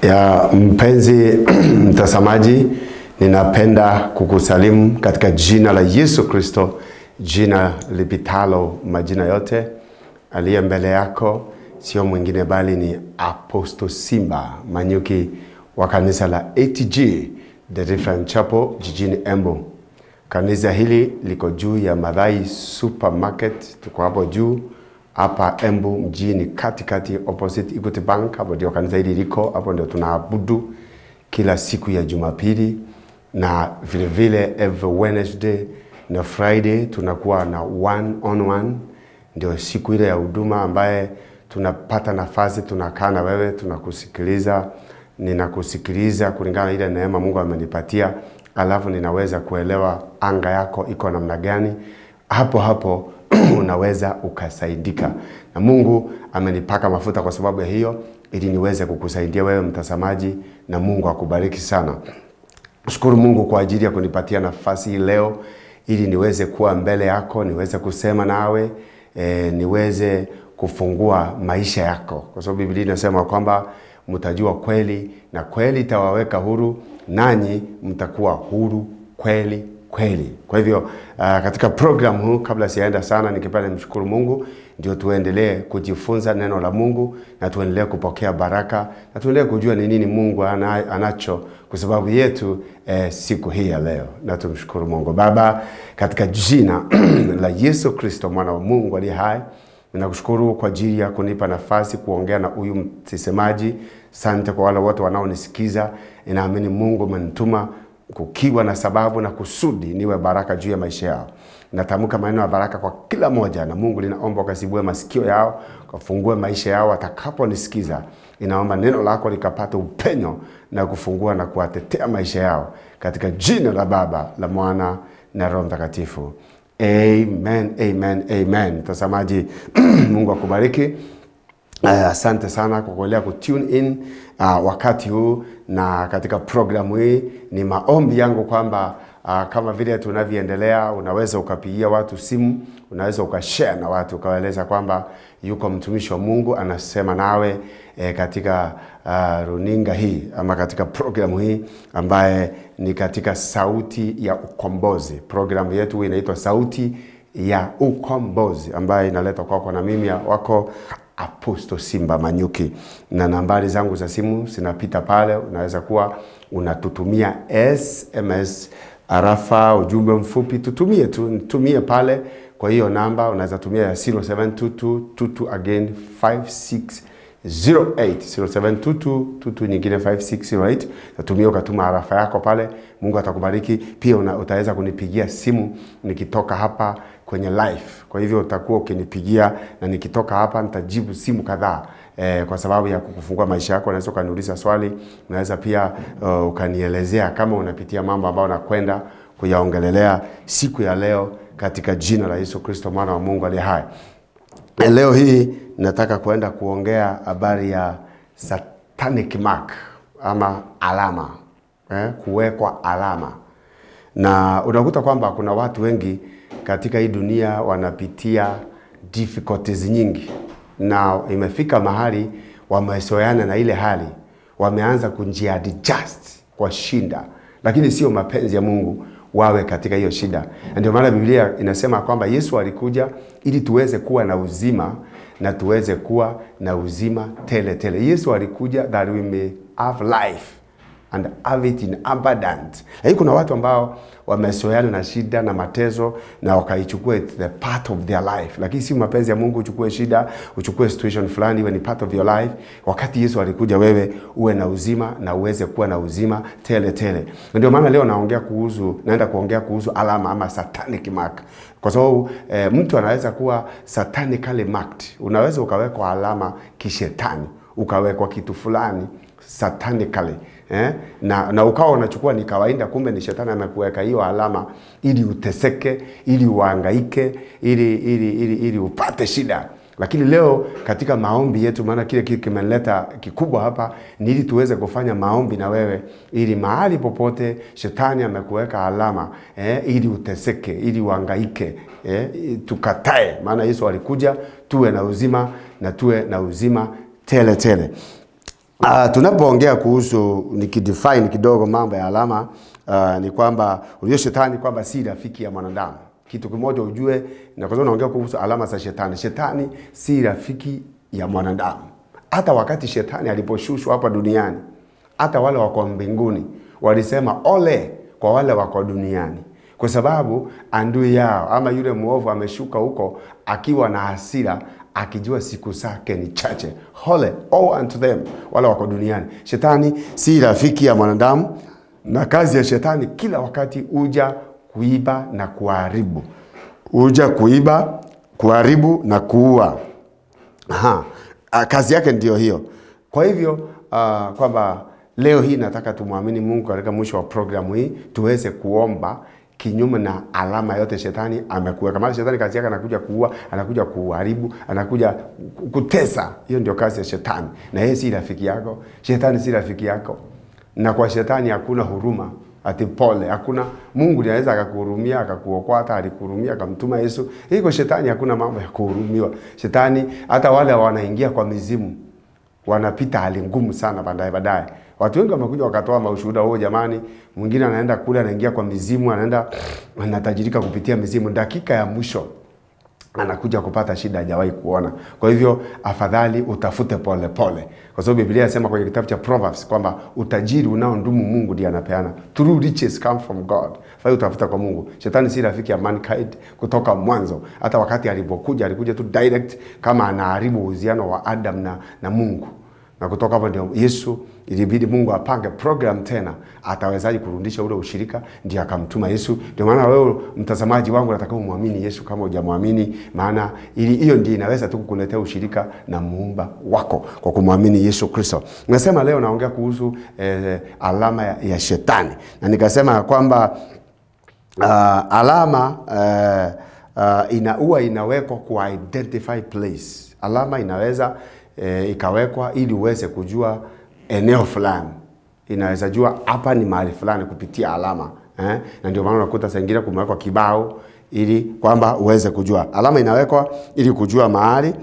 Ya mpenzi mtazamaji, ninapenda kukusalimu katika jina la Yesu Kristo, jina lipitalo majina yote. Aliye mbele yako sio mwingine bali ni Apostle Simba Manyuki wa kanisa la ATG The Different Chapel jijini Embu. Kanisa hili liko juu ya Madhai Supermarket, tuko hapo juu hapa Embu mjini katikati opposite Equity Bank. Hapo ndio kanisa hili liko, hapo ndio tunaabudu kila siku ya Jumapili, na vile vile every Wednesday na Friday tunakuwa na one on one. Ndio siku ile ya huduma ambaye tunapata nafasi, tunakaa na wewe, tunakusikiliza, ninakusikiliza kulingana ile neema Mungu amenipatia, alafu ninaweza kuelewa anga yako iko namna gani. Hapo unaweza ukasaidika, na Mungu amenipaka mafuta kwa sababu ya hiyo, ili niweze kukusaidia wewe mtazamaji, na Mungu akubariki sana. Shukuru Mungu kwa ajili ya kunipatia nafasi hii leo, ili niweze kuwa mbele yako, niweze kusema nawe, niweze kufungua maisha yako, kwa sababu Biblia inasema kwamba mtajua kweli na kweli itawaweka huru, nanyi mtakuwa huru kweli kweli. Kwa hivyo katika program huu, kabla sijaenda sana, nikipenda nimshukuru Mungu, ndio tuendelee kujifunza neno la Mungu, na tuendelee kupokea baraka, na tuendelee kujua ni nini Mungu anacho kwa sababu yetu siku hii ya leo. Na tumshukuru Mungu. Baba, katika jina la Yesu Kristo mwana wa Mungu aliye hai, ninakushukuru kwa ajili ya kunipa nafasi kuongea na huyu msemaji. Asante kwa wale wote wanaonisikiza. Ninaamini Mungu amenituma kukiwa na sababu na kusudi niwe baraka juu ya maisha yao. Natamka maneno ya baraka kwa kila moja, na Mungu ninaomba ukasibue masikio yao, ukafungue maisha yao atakaponisikiza. Ninaomba neno lako likapate upenyo na kufungua na kuwatetea maisha yao, katika jina la Baba, la Mwana na Roho Mtakatifu. Amen, amen, amen. Mtazamaji, Mungu akubariki. Asante sana kwa kuendelea kutune in wakati huu, na katika programu hii ni maombi yangu kwamba kama vile tunavyoendelea, unaweza ukapigia watu simu, unaweza ukashare na watu, ukawaeleza kwamba yuko mtumishi wa Mungu anasema nawe katika runinga hii ama katika programu hii ambaye ni katika Sauti ya Ukombozi. Programu yetu inaitwa Sauti ya Ukombozi, ambaye inaletwa kwako na mimi wako Apostle Simba Manyuki, na nambari zangu za simu zinapita pale. Unaweza kuwa unatutumia SMS, arafa, ujumbe mfupi, tutumie pale. Kwa hiyo namba unaweza tumia ya 0722 again 5608, 0722 nyingine 5608. Natumia ukatuma arafa yako pale. Mungu atakubariki. Pia utaweza kunipigia simu nikitoka hapa kwenye live. Kwa hivyo utakuwa ukinipigia, na nikitoka hapa nitajibu simu kadhaa kwa sababu ya kukufungua maisha yako. Unaweza kuniuliza swali, unaweza pia ukanielezea kama unapitia mambo ambayo unakwenda kuyaongelelea siku ya leo, katika jina la Yesu Kristo mwana wa Mungu aliye hai. Leo hii nataka kuenda kuongea habari ya satanic mark ama alama, kuwekwa alama. Na unakuta kwamba kuna watu wengi katika hii dunia wanapitia difficulties nyingi, na imefika mahali wamezoeana na ile hali, wameanza kujiadjust kwa shinda, lakini sio mapenzi ya Mungu wawe katika hiyo shida. Ndio maana Biblia inasema kwamba Yesu alikuja ili tuweze kuwa na uzima, na tuweze kuwa na uzima tele tele. Yesu alikuja that we may have life and have it in abundance. Kuna watu ambao wamezoeana na shida na matezo, na wakaichukua the part of their life, lakini si mapenzi ya Mungu uchukue shida, uchukue situation fulani iwe ni part of your life. Wakati Yesu alikuja wewe uwe na uzima, na uweze kuwa na uzima tele tele. Ndio maana leo naenda kuongea kuhusu alama ama satanic mark, kwa sababu mtu anaweza kuwa satanically marked. Unaweza ukawekwa alama kishetani, ukawekwa kitu fulani satanically, na ukawa unachukua ni kawaida, kumbe ni shetani amekuweka hiyo alama ili uteseke, ili uhangaike, ili upate shida. Lakini leo katika maombi yetu, maana kile kimeleta kikubwa hapa ni ili tuweze kufanya maombi na wewe, ili mahali popote shetani amekuweka alama ili uteseke, ili uhangaike, tukatae. Maana Yesu alikuja tuwe na uzima, na tuwe na uzima tele tele. tunapoongea kuhusu nikidefine kidogo mambo ya alama, ni kwamba unajua shetani kwamba si rafiki ya mwanadamu. Kitu kimoja ujue, na kwa sababu naongea kuhusu alama za shetani. Shetani si rafiki ya mwanadamu. Hata wakati shetani aliposhushwa hapa duniani, hata wale wako mbinguni walisema ole kwa wale wako duniani, kwa sababu adui yao ama yule muovu ameshuka huko akiwa na hasira, akijua siku zake ni chache. Ole all unto them, wale wako duniani. Shetani si rafiki ya mwanadamu, na kazi ya shetani kila wakati uja kuiba na kuharibu. Uja kuiba, kuharibu na kuua. Kazi yake ndio hiyo. Kwa hivyo kwamba leo hii nataka tumwamini Mungu katika mwisho wa programu hii tuweze kuomba kinyume na alama yote shetani amekuweka. Maana shetani kazi yake anakuja kuua, anakuja kuharibu, anakuja kutesa. Hiyo ndio kazi ya shetani. Na yeye si rafiki yako. Shetani si rafiki yako. Na kwa shetani hakuna huruma, ati pole. Hakuna. Mungu anaweza akakuhurumia, akakuokoa, hata alikuhurumia akamtuma Yesu. Hii kwa shetani hakuna mambo ya kuhurumiwa. Shetani hata wale wanaingia kwa mizimu wanapita hali ngumu sana baadaye. Watu wengi wamekuja wakatoa maushuhuda, wao jamani, mwingine anaenda kule anaingia kwa mizimu, anatajirika kupitia mizimu, dakika ya mwisho anakuja kupata shida hajawahi kuona. Kwa hivyo afadhali utafute pole pole. Kwa sababu Biblia inasema kwenye kitabu cha Proverbs kwamba utajiri unaondumu Mungu ndiye anapeana. True riches come from God. Fai utafuta kwa Mungu. Shetani si rafiki ya mankind kutoka mwanzo. Hata wakati alipokuja alikuja tu direct kama anaharibu uhusiano wa Adam na Mungu. Na kutoka hapo ndio Yesu ilibidi Mungu apange program tena atawezaje kurudisha ule ushirika, ndio akamtuma Yesu. Ndio maana wewe mtazamaji wangu unataka muamini Yesu kama hujamwamini, maana hiyo ndio inaweza tu kukuletea ushirika na muumba wako kwa kumwamini Yesu Kristo. Nasema leo naongea kuhusu alama ya shetani. Na nikasema kwamba alama inawekwa ku identify place. Alama inaweza ikawekwa ili uweze kujua eneo fulani. Inaweza jua hapa ni mahali fulani kupitia alama. Na ndio maana unakuta saa nyingine kumewekwa kibao ili kwamba uweze kujua. Alama inawekwa ili kujua mahali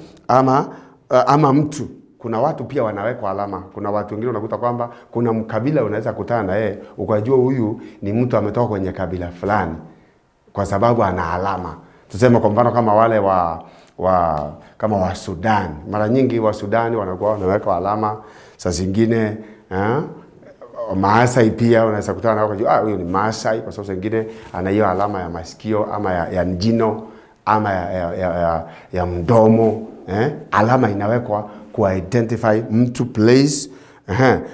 ama mtu. Kuna watu pia wanawekwa alama. Kuna watu wengine unakuta kwamba kuna mkabila unaweza kutana na yeye ukajua huyu ni mtu ametoka kwenye kabila fulani kwa sababu ana alama. Tuseme kwa mfano kama wale kama wa Sudan. Mara nyingi wa Sudani wanakuwa wanaweka alama. Saa zingine Maasai pia unaweza kutana nao kujua huyu ni Maasai kwa sababu zingine ana hiyo alama ya masikio ama ya njino ama ya mdomo. Alama inawekwa ku identify mtu, place.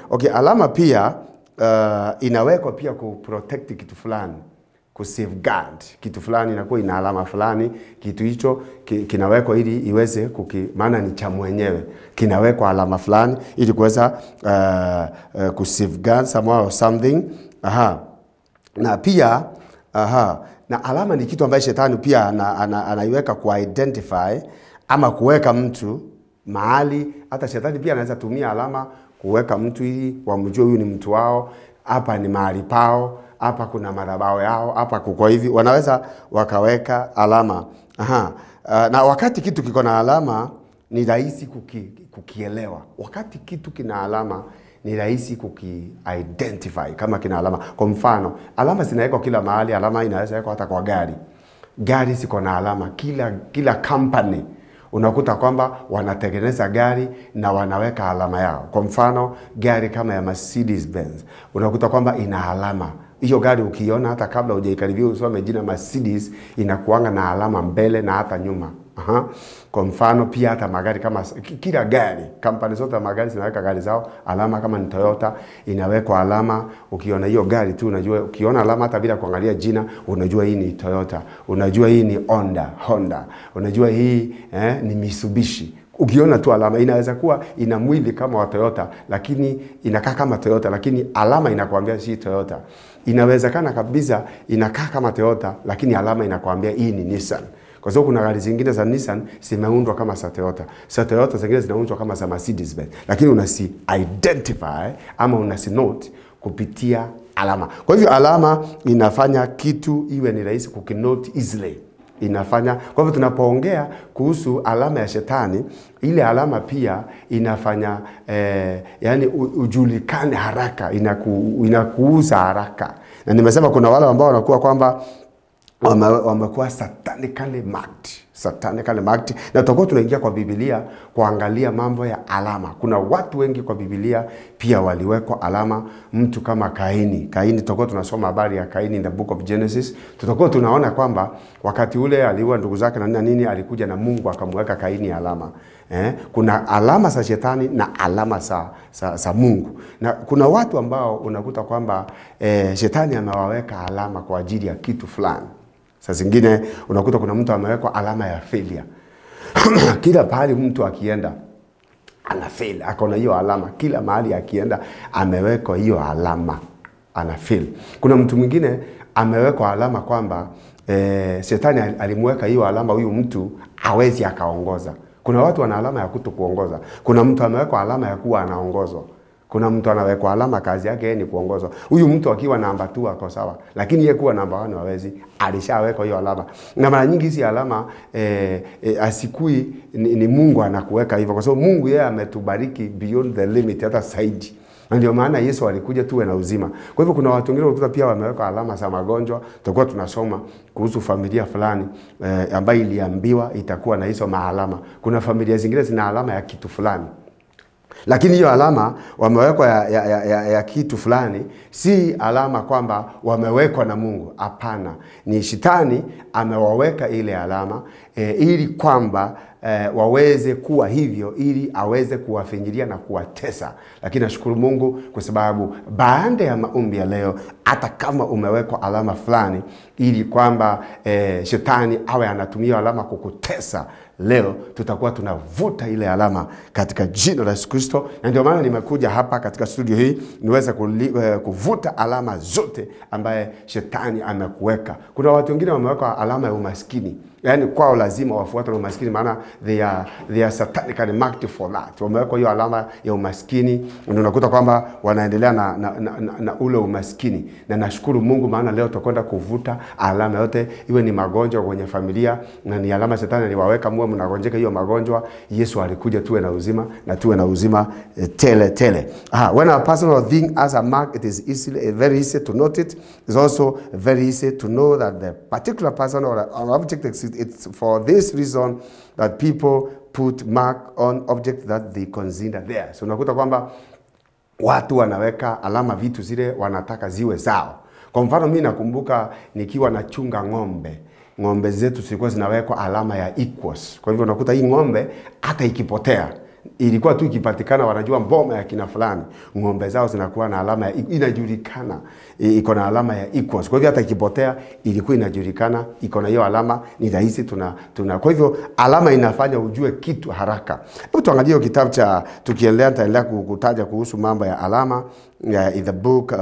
Okay, alama pia inawekwa pia ku protect kitu fulani, ku safeguard kitu fulani, inakuwa ina alama fulani. Kitu hicho kinawekwa ili iweze maana ni cha mwenyewe, kinawekwa alama fulani ili kuweza ku safeguard someone or something. Na pia na alama ni kitu ambacho shetani pia anaiweka ku identify ama kuweka mtu mahali. Hata shetani pia anaweza tumia alama kuweka mtu ili wamjue huyu ni mtu wao, hapa ni mahali pao, hapa kuna madhabahu yao, hapa kuko hivi. Wanaweza wakaweka alama. Na wakati kitu kiko na alama ni rahisi kukielewa. Wakati kitu kina alama ni rahisi kuki-identify kama kina alama. Kwa mfano, alama zinawekwa kila mahali. Alama inaweza wekwa hata kwa gari. Gari ziko na alama. Kila company unakuta kwamba wanatengeneza gari na wanaweka alama yao. Kwa mfano, gari kama ya Mercedes Benz unakuta kwamba ina alama. Hiyo gari ukiona hata kabla hujaikaribia usome jina Mercedes, inakuanga na alama mbele na hata nyuma. Kwa mfano pia hata magari kama kila gari, kampani zote za magari zinaweka gari zao alama. Kama ni Toyota inawekwa alama. Ukiona hiyo gari tu unajua, ukiona alama hata bila kuangalia jina unajua hii ni Toyota, unajua hii ni Honda, unajua hii ni Mitsubishi. Ukiona tu alama, inaweza kuwa ina mwili kama wa Toyota lakini inakaa kama Toyota lakini alama inakuambia si Toyota. Inawezekana kabisa inakaa kama Toyota lakini alama inakuambia hii ni Nissan. Kwa sababu kuna gari zingine za Nissan zimeundwa kama za Toyota. Za Toyota zingine zinaundwa kama za Mercedes Benz. Lakini unasi identify ama unasi note kupitia alama. Kwa hivyo alama inafanya kitu iwe ni rahisi kukinote easily. inafanya. Kwa hivyo tunapoongea kuhusu alama ya shetani, ile alama pia inafanya yani ujulikane haraka, inakuuza haraka. Na nimesema kuna wale ambao wanakuwa kwamba wamekuwa satanically marked. Na tutakuwa tunaingia kwa Biblia kuangalia mambo ya alama. Kuna watu wengi kwa Biblia pia waliwekwa alama. Mtu kama Kaini, tutakuwa tunasoma habari ya Kaini in the book of Genesis. Tutakuwa tunaona kwamba wakati ule aliua ndugu zake na nini, alikuja na Mungu akamweka Kaini alama. Kuna alama za shetani na alama za Mungu. Na kuna watu ambao unakuta kwamba shetani amewaweka alama kwa ajili ya kitu fulani. Saa zingine unakuta kuna mtu amewekwa alama ya failure. Kila pahali mtu akienda ana fail, akona hiyo alama. Kila mahali akienda amewekwa hiyo alama, ana fail. Kuna mtu mwingine amewekwa alama kwamba shetani alimweka hiyo alama, huyu mtu hawezi akaongoza. Kuna watu wana alama ya kutokuongoza. Kuna mtu amewekwa alama ya kuwa anaongozwa. Kuna mtu anawekwa alama kazi yake ni kuongozwa. Huyu mtu akiwa namba 2 ako sawa, lakini yeye kuwa namba 1 hawezi, alishawekwa hiyo alama. Na mara nyingi hizi alama asikui ni Mungu anakuweka hivyo, kwa sababu Mungu yeye ametubariki beyond the limit, hata zaidi. Na ndio maana Yesu alikuja tuwe na uzima. Kwa hivyo kuna watu wengine wanakuta pia wameweka alama za magonjwa. Tutakuwa tunasoma kuhusu familia fulani ambayo iliambiwa itakuwa na hizo maalama. Kuna familia zingine zina alama ya kitu fulani, lakini hiyo alama wamewekwa ya kitu fulani, si alama kwamba wamewekwa na Mungu. Hapana, ni shetani amewaweka ile alama ili kwamba waweze kuwa hivyo, ili aweze kuwafinyilia na kuwatesa. Lakini nashukuru Mungu kwa sababu baada ya maombi ya leo, hata kama umewekwa alama fulani ili kwamba shetani awe anatumia alama kukutesa, leo tutakuwa tunavuta ile alama katika jina la Yesu Kristo. Na ndio maana nimekuja hapa katika studio hii niweze kuvuta alama zote ambaye shetani amekuweka. Kuna watu wengine wameweka alama ya umaskini. Yani kwao lazima wafuate na umaskini, maana they are satanically marked for that. Wameweka hiyo alama ya umaskini, ndio unakuta kwamba wanaendelea na ule umaskini. Na nashukuru Mungu maana leo tutakwenda kuvuta alama yote, iwe ni magonjwa kwenye familia na ni alama shetani aliwaweka mwe mnagonjeka hiyo magonjwa. Yesu alikuja tuwe na uzima na tuwe na uzima tele. When a person or thing has a mark, it is very easy to note it. It's also very easy to know that the particular person or an object exists. It's for this reason that people put mark on object that they consider there. So unakuta kwamba watu wanaweka alama vitu zile wanataka ziwe zao. Kwa mfano mimi nakumbuka nikiwa nachunga ng'ombe zetu zilikuwa zinawekwa alama ya equals. Kwa hivyo unakuta hii ng'ombe hata ikipotea, ilikuwa tu ikipatikana wanajua mboma ya kina fulani, ng'ombe zao zinakuwa na alama ya inajulikana, iko na alama ya equals. Kwa hivyo hata ikipotea ilikuwa inajulikana, iko na hiyo alama, ni rahisi tuna. Kwa hivyo alama inafanya ujue kitu haraka. Hebu tuangalie hiyo kitabu cha, tukiendelea nitaendelea kutaja kuhusu mambo ya alama in the book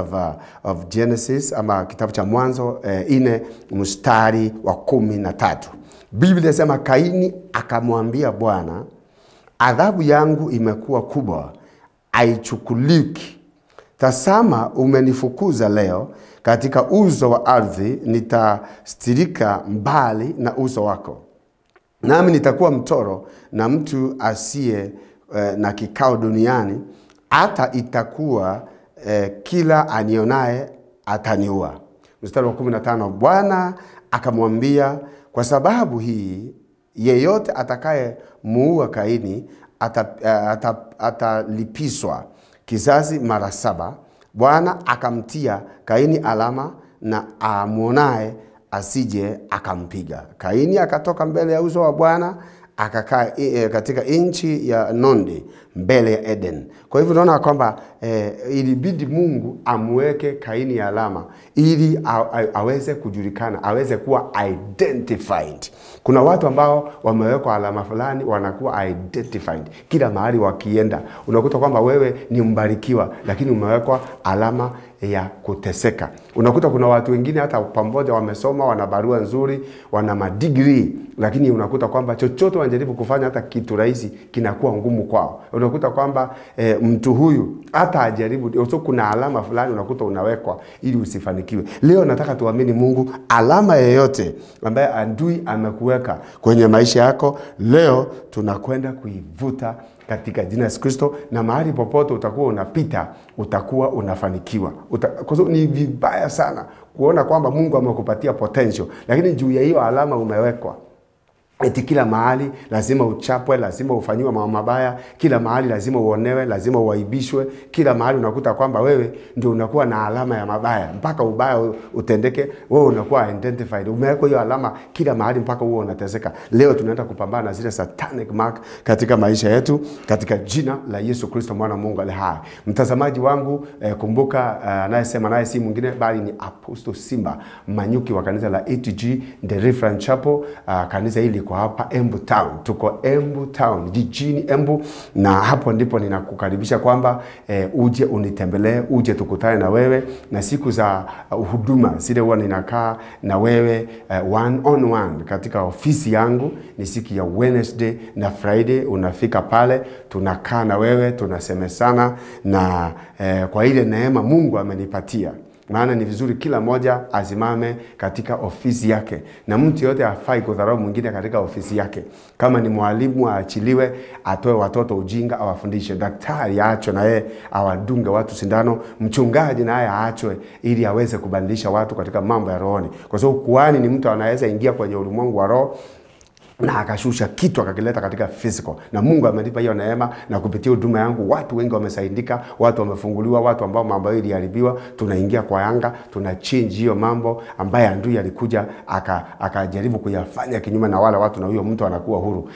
of Genesis, ama kitabu cha Mwanzo 4 mstari wa 13. Biblia inasema Kaini akamwambia Bwana, adhabu yangu imekuwa kubwa, haichukuliki. Tazama umenifukuza leo katika uso wa ardhi, nitastirika mbali na uso wako. Nami nitakuwa mtoro na mtu asiye na kikao duniani, hata itakuwa kila anionaye ataniua. Mstari wa 15, Bwana akamwambia, kwa sababu hii yeyote atakaye muua Kaini atalipiswa kizazi mara 7. Bwana akamtia Kaini alama na amuonaye asije akampiga. Kaini akatoka mbele ya uso wa Bwana, akakaa katika nchi ya Nondi mbele ya Eden. Kwa hivyo unaona kwamba ilibidi Mungu amweke Kaini alama ili aweze kujulikana, aweze kuwa identified. Kuna watu ambao wamewekwa alama fulani wanakuwa identified. Kila mahali wakienda unakuta kwamba wewe ni mbarikiwa, lakini umewekwa alama ya kuteseka. Unakuta kuna watu wengine hata pamoja wamesoma, wana barua nzuri, wana madigrii, lakini unakuta kwamba chochote wanajaribu kufanya hata kitu rahisi kinakuwa ngumu kwao. Unakuta kwamba mtu huyu hata ajaribu, kuna alama fulani unakuta unawekwa ili usifanikiwe. Leo nataka tuamini Mungu, alama yoyote ambaye adui amekuweka kwenye maisha yako, leo tunakwenda kuivuta katika jina la Yesu Kristo, na mahali popote utakuwa unapita utakuwa unafanikiwa. Kwa sababu ni vibaya sana kuona kwamba Mungu amekupatia potential, lakini juu ya hiyo alama umewekwa. Eti kila mahali lazima uchapwe, lazima ufanyiwe mambo mabaya, kila mahali lazima uonewe, lazima uaibishwe, kila mahali unakuta kwamba wewe ndio unakuwa na alama ya mabaya, mpaka ubaya utendeke, wewe unakuwa identified. Umewekwa hiyo alama kila mahali mpaka wewe unateseka. Leo tunaenda kupambana na zile satanic mark katika maisha yetu katika jina la Yesu Kristo mwana wa Mungu aliye hai. Mtazamaji wangu, kumbuka anayesema naye si mwingine bali ni Apostle Simba Manyuki wa kanisa la ATG The Reference Chapel. Kanisa hili kwa hapa Embu Town. Tuko Embu Town, jijini Embu, na hapo ndipo ninakukaribisha kwamba uje unitembelee, uje tukutane na wewe, na siku za huduma zile huwa ninakaa na wewe one on one katika ofisi yangu. Ni siku ya Wednesday na Friday, unafika pale, tunakaa na wewe, tunasemesana na kwa ile neema Mungu amenipatia. Maana ni vizuri kila moja azimame katika ofisi yake, na mtu yote hafai kudharau mwingine katika ofisi yake. Kama ni mwalimu aachiliwe, atoe watoto ujinga awafundishe. Daktari aachwe na yeye awadunge watu sindano. Mchungaji na yeye aachwe ili aweze kubadilisha watu katika mambo ya rohoni, kwa sababu kuhani ni mtu anaweza ingia kwenye ulimwengu wa roho na akashusha kitu akakileta katika physical. Na Mungu amenipa hiyo neema, na kupitia huduma yangu watu wengi wamesaidika, watu wamefunguliwa, watu ambao mambo yao iliharibiwa tunaingia kwa anga, tuna change hiyo mambo ambaye adui alikuja akajaribu kuyafanya kinyume na wale watu, na huyo mtu anakuwa huru.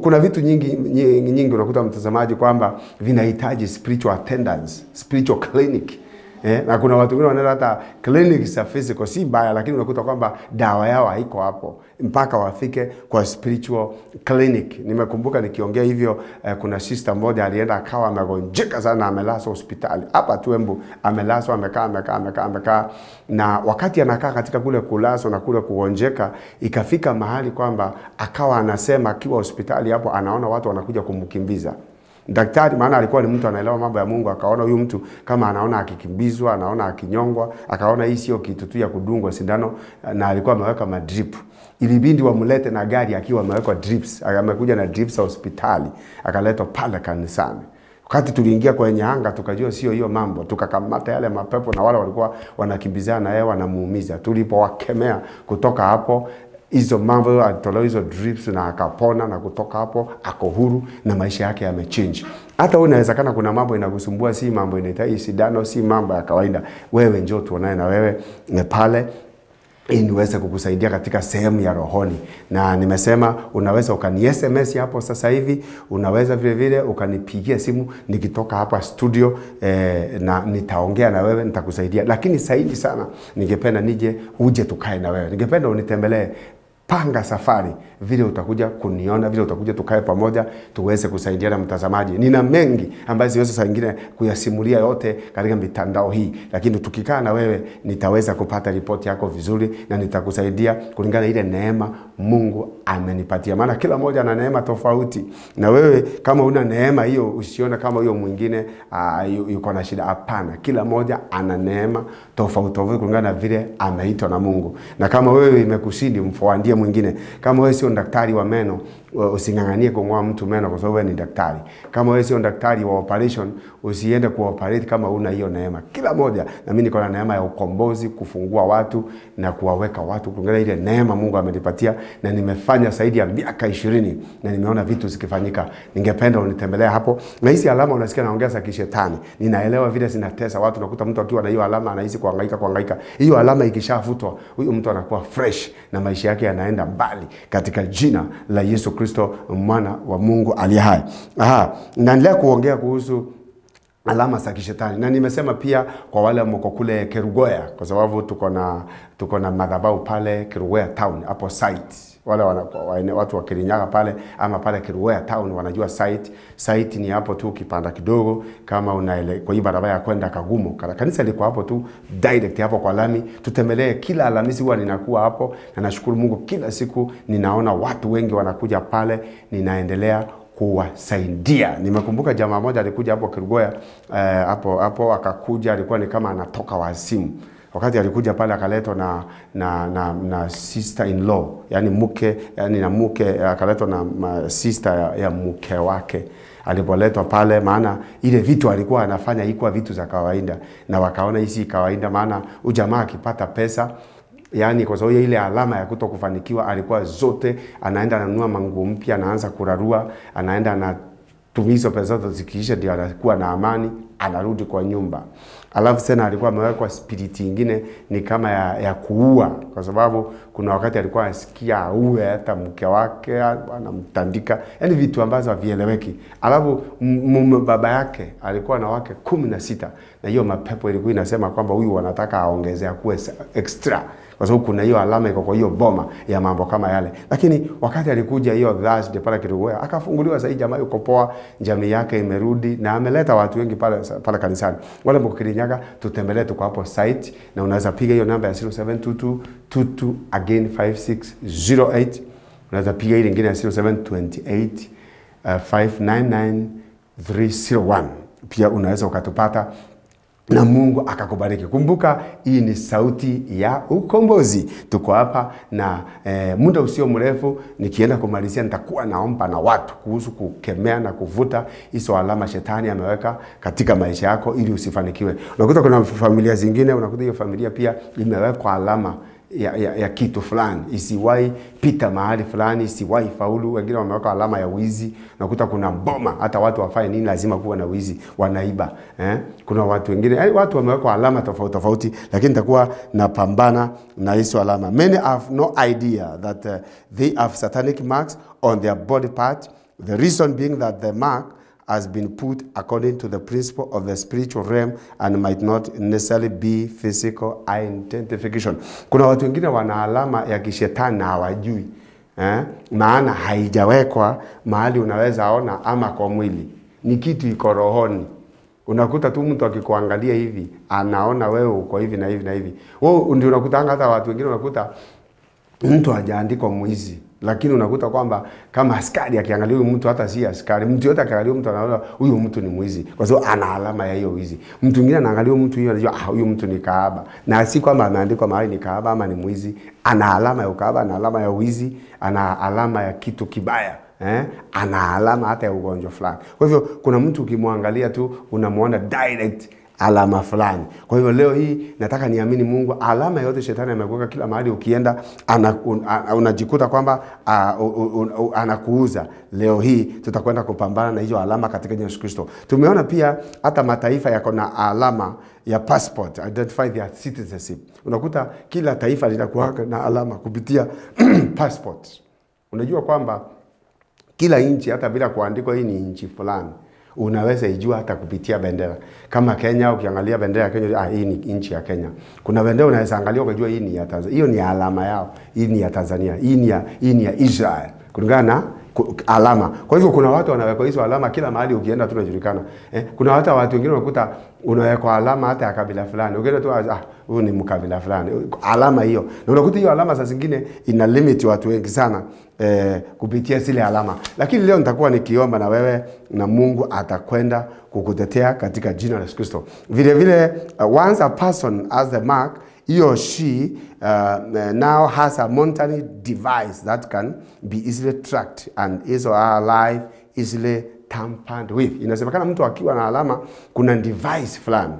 Kuna vitu nyingi unakuta mtazamaji kwamba vinahitaji spiritual attendance, spiritual clinic. Na kuna watu wengine wanaenda hata clinic za physical, si baya, lakini unakuta kwamba dawa yao haiko hapo mpaka wafike kwa spiritual clinic. Nimekumbuka nikiongea hivyo, kuna sister mmoja alienda akawa amegonjeka sana, amelazwa hospitali hapa tu Embu, amelazwa, amekaa, na wakati anakaa katika kule kulazwa na kule kugonjeka, ikafika mahali kwamba akawa anasema akiwa hospitali hapo anaona watu wanakuja kumkimbiza. Daktari, maana alikuwa ni mtu anaelewa mambo ya Mungu, akaona huyu mtu kama anaona akikimbizwa, anaona akinyongwa, akaona hii sio kitu tu ya kudungwa sindano, na alikuwa ameweka madrip. Ilibidi wamlete na gari akiwa ameweka drips. Amekuja na drips hospitali, akaletwa pale kanisani. Wakati tuliingia kwenye anga tukajua sio hiyo mambo, tukakamata yale mapepo na wale walikuwa wanakimbizana na yeye wanamuumiza. Tulipowakemea kutoka hapo, hizo mambo alitolewa hizo drips na akapona, na kutoka hapo ako huru na maisha yake yamechange. Hata wewe inawezekana kuna mambo inakusumbua, si mambo inahitaji sindano, si mambo ya kawaida. Wewe njoo tuonane na wewe pale ili niweze kukusaidia katika sehemu ya rohoni. Na nimesema unaweza ukani SMS hapo sasa hivi, unaweza vile vile ukanipigia simu nikitoka hapa studio, na nitaongea na wewe, nitakusaidia. Lakini zaidi sana ningependa nije uje tukae na wewe. Ningependa unitembelee. Panga safari, vile utakuja kuniona, vile utakuja tukae pamoja tuweze kusaidiana mtazamaji. Nina mengi ambayo siwezi saa nyingine kuyasimulia yote katika mitandao hii, lakini tukikaa na wewe nitaweza kupata ripoti yako vizuri, na nitakusaidia kulingana ile neema Mungu amenipatia. Maana kila mmoja ana neema tofauti, na wewe kama una neema hiyo usione kama huyo mwingine yuko na shida. Hapana, kila mmoja ana neema tofauti kulingana na vile ameitwa na Mungu. Na kama wewe imekusidi, mfuandie mwingine. Kama wewe sio daktari wa meno, usinganganie kung'oa mtu meno kwa sababu wewe ni daktari. Kama wewe sio daktari wa operation, usiende kuoperate kama una hiyo neema. Kila moja, na mimi niko na neema ya ukombozi, kufungua watu na kuwaweka watu kulingana ile neema Mungu amenipatia, na nimefanya zaidi ya miaka 20 na nimeona vitu zikifanyika. Ningependa unitembelea hapo. Na hizi alama unasikia naongea za kishetani, ninaelewa vile zinatesa watu. Nakuta mtu akiwa na hiyo alama anahisi kuhangaika. Hiyo alama ikishafutwa, huyo mtu anakuwa fresh na maisha yake yanaenda mbali katika jina la Yesu Kristo mwana wa Mungu aliye hai. Naendelea kuongea kuhusu alama za kishetani, na nimesema pia kwa wale mko kule Kerugoya, kwa sababu tuko na madhabahu pale Kerugoya town hapo site. Wale watu wa Kirinyaga pale ama pale Kerugoya town wanajua site. Site ni hapo tu ukipanda kidogo kama kwa hii barabara ya kwenda Kagumo. Kanisa liko hapo tu direct hapo kwa lami. Tutembelee kila Alhamisi, huwa ninakuwa hapo na nashukuru Mungu kila siku ninaona watu wengi wanakuja pale, ninaendelea kuwasaidia. Nimekumbuka jamaa moja alikuja hapo Kerugoya hapo akakuja, alikuwa ni kama anatoka wazimu. Wakati alikuja pale akaletwa na sister in law, yani mke, yani na mke, akaletwa na sister ya mke wake. Alipoletwa pale, maana ile vitu alikuwa anafanya ilikuwa vitu za kawaida, na wakaona hisi kawaida, maana ujamaa akipata pesa, yani kwa sababu ile alama ya kutokufanikiwa alikuwa zote anaenda ananunua manguo mpya, anaanza kurarua, anaenda na tumizo pesa zote zikiisha ndio anakuwa na amani, anarudi kwa nyumba. Alafu tena alikuwa amewekwa spirit nyingine ni kama ya kuua, kwa sababu kuna wakati alikuwa asikia auwe hata mke wake, anamtandika, yani vitu ambazo havieleweki. Alafu baba yake alikuwa na wake 16, na hiyo mapepo ilikuwa inasema kwamba huyu wanataka aongezea kuwe extra, kwa sababu kuna hiyo alama iko kwa hiyo boma ya mambo kama yale. Lakini wakati alikuja hiyo Thursday pale Kerugoya, akafunguliwa. Sasa jamaa yuko poa, jamii yake imerudi, na ameleta watu wengi pale kanisani. Wale mko Kirinyaga, tutembelee, tuko hapo site, na unaweza piga hiyo namba ya 0722 again 5608. Unaweza piga ile nyingine ya 0728 599 301. Pia unaweza ukatupata na Mungu akakubariki. Kumbuka hii ni sauti ya ukombozi. Tuko hapa na muda usio mrefu nikienda kumalizia nitakuwa naomba na watu kuhusu kukemea na kuvuta hizo alama shetani ameweka katika maisha yako ili usifanikiwe. Unakuta kuna familia zingine, unakuta hiyo familia pia imewekwa alama ya kitu fulani, isiwahi pita mahali fulani, isiwahi faulu. Wengine wameweka alama ya wizi. Unakuta kuna boma, hata watu wafanye nini lazima kuwa na wizi, wanaiba. Kuna watu wengine, watu wameweka alama tofauti, lakini nitakuwa napambana na hizo alama. Many have no idea that they have satanic marks on their body part. The reason being that the mark has been put according to the principle of the spiritual realm and might not necessarily be physical identification. Kuna watu wengine wana alama ya kishetani na hawajui. Maana haijawekwa mahali unaweza ona ama kwa mwili. Ni kitu iko rohoni. Unakuta tu mtu akikuangalia hivi, anaona wewe uko hivi na hivi na hivi. Wewe ndio unakuta hata watu wengine unakuta mtu hajaandikwa mwizi, lakini unakuta kwamba kama askari akiangalia huyu mtu, hata si askari, mtu yote akiangalia mtu anaona huyu mtu ni mwizi, kwa sababu ana alama ya hiyo wizi. Mtu mwingine anaangalia mtu hiyo anajua huyu mtu ni kahaba, na si kwamba ameandikwa mahali ni kahaba ama ni mwizi. Ana alama ya ukahaba, ana alama ya wizi, ana alama ya kitu kibaya, ana alama hata ya ugonjwa fulani. Kwa hivyo kuna mtu ukimwangalia tu unamuona direct alama fulani. Kwa hivyo leo hii nataka niamini Mungu, alama yote shetani amekuweka kila mahali ukienda, unajikuta kwamba anakuuza. Leo hii tutakwenda kupambana na hiyo alama katika jina la Yesu Kristo. Tumeona pia hata mataifa yako na alama ya passport, identify their citizenship. Unakuta kila taifa linakuwa na alama kupitia passport. Unajua kwamba kila nchi hata bila kuandikwa hii ni nchi fulani, unaweza ijua hata kupitia bendera. Kama Kenya, ukiangalia bendera ya Kenya, hii ni nchi ya Kenya. Kuna bendera unaweza angalia ukajua hii ni ya Tanzania. Hiyo ni alama yao. Hii ni ya Tanzania. Hii ni ya Israel. Kulingana na alama. Kwa hivyo kuna watu wanaweka hizo alama kila mahali ukienda tu unajulikana. Kuna hata watu wengine unakuta unaweka alama hata ya kabila fulani. Ukienda tu huyu ni mkabila fulani. Alama hiyo. Na unakuta hiyo alama saa zingine ina limit watu wengi sana kupitia zile alama. Lakini leo nitakuwa nikiomba na wewe, na Mungu atakwenda kukutetea katika jina la Yesu Kristo. Vile vile once a person has the mark, he or she now has a monitoring device that can be easily tracked and his or her life easily tampered with. Inasemekana mtu akiwa na alama, kuna device fulani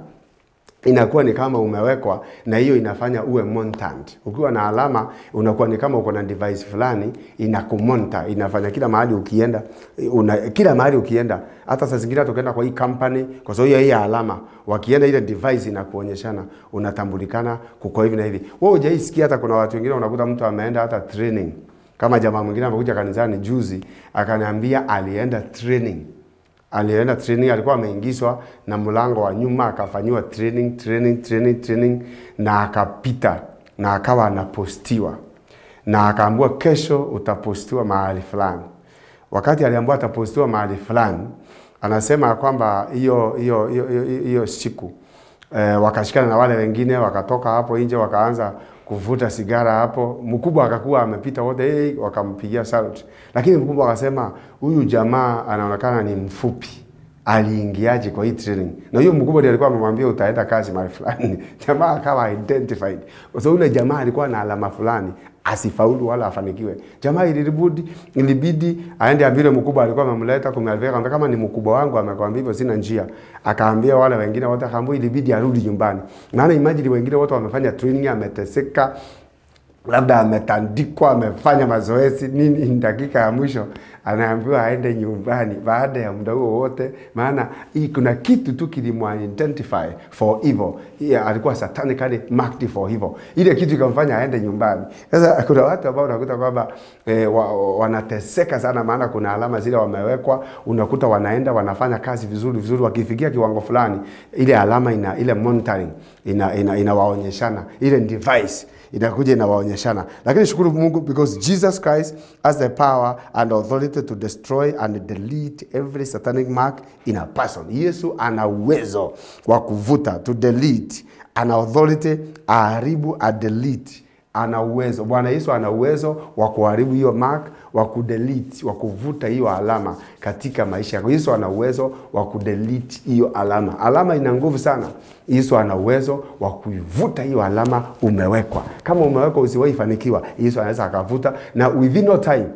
inakuwa ni kama umewekwa, na hiyo inafanya uwe monitored. Ukiwa na alama unakuwa ni kama uko na device fulani inakumonitor, inafanya kila mahali ukienda, kila mahali ukienda. Hata saa zingine tukaenda kwa hii company, kwa sababu hii alama, wakienda ile device inakuonyeshana unatambulikana kuko hivi na hivi. Wewe hujaisikia hata kuna watu wengine unakuta mtu ameenda hata training. Kama jamaa mwingine amekuja kanisani juzi akaniambia alienda training. Alikuwa ameingizwa na mlango wa nyuma, akafanywa training na akapita na akawa anapostiwa. na akaambiwa kesho utapostiwa mahali fulani. Wakati aliambiwa atapostiwa mahali fulani, anasema kwamba hiyo siku wakashikana na wale wengine, wakatoka hapo nje wakaanza kuvuta sigara hapo. Mkubwa akakuwa amepita wote, wakampigia salute. Lakini mkubwa akasema huyu jamaa anaonekana ni mfupi, aliingiaje kwa hii training? Na huyo mkubwa ndiye alikuwa amemwambia utaenda kazi mahali fulani. Jamaa akawa identified. Kwa sababu yule jamaa alikuwa na alama fulani, asifaulu wala afanikiwe. Jamaa ilibidi aende ambie mkubwa alikuwa amemleta kumwalivia, kama ni mkubwa wangu amekwambia hivyo sina njia. Akaambia wale wengine wote, akaambia ilibidi arudi nyumbani. Maana imagine wengine wote wamefanya training, ameteseka, labda ametandikwa, amefanya mazoezi nini, dakika ya mwisho anaambiwa aende nyumbani baada ya muda huo wote. Maana kuna kitu tu kilimu-identify for evil. Alikuwa satanically marked for evil. Ile kitu ikamfanya aende nyumbani. Sasa kuna watu ambao unakuta kwamba wanateseka sana, maana kuna alama zile wamewekwa. Unakuta wanaenda wanafanya kazi vizuri, wakifikia kiwango fulani, ile alama ile monitoring inawaonyeshana, ile device inakuja inawaonyeshana. Lakini shukuru Mungu, because Jesus Christ has the power and authority to destroy and delete every satanic mark in a person. Yesu ana uwezo wa kuvuta, to delete, ana authority aharibu, a delete. Ana uwezo. Bwana Yesu ana uwezo wa kuharibu hiyo mark, wa kudelete, wa kuvuta hiyo alama katika maisha yako. Yesu ana uwezo wa kudelete hiyo alama. Alama ina nguvu sana. Yesu ana uwezo wa kuivuta hiyo alama umewekwa. Kama umewekwa usiwahi fanikiwa, Yesu anaweza akavuta, na within no time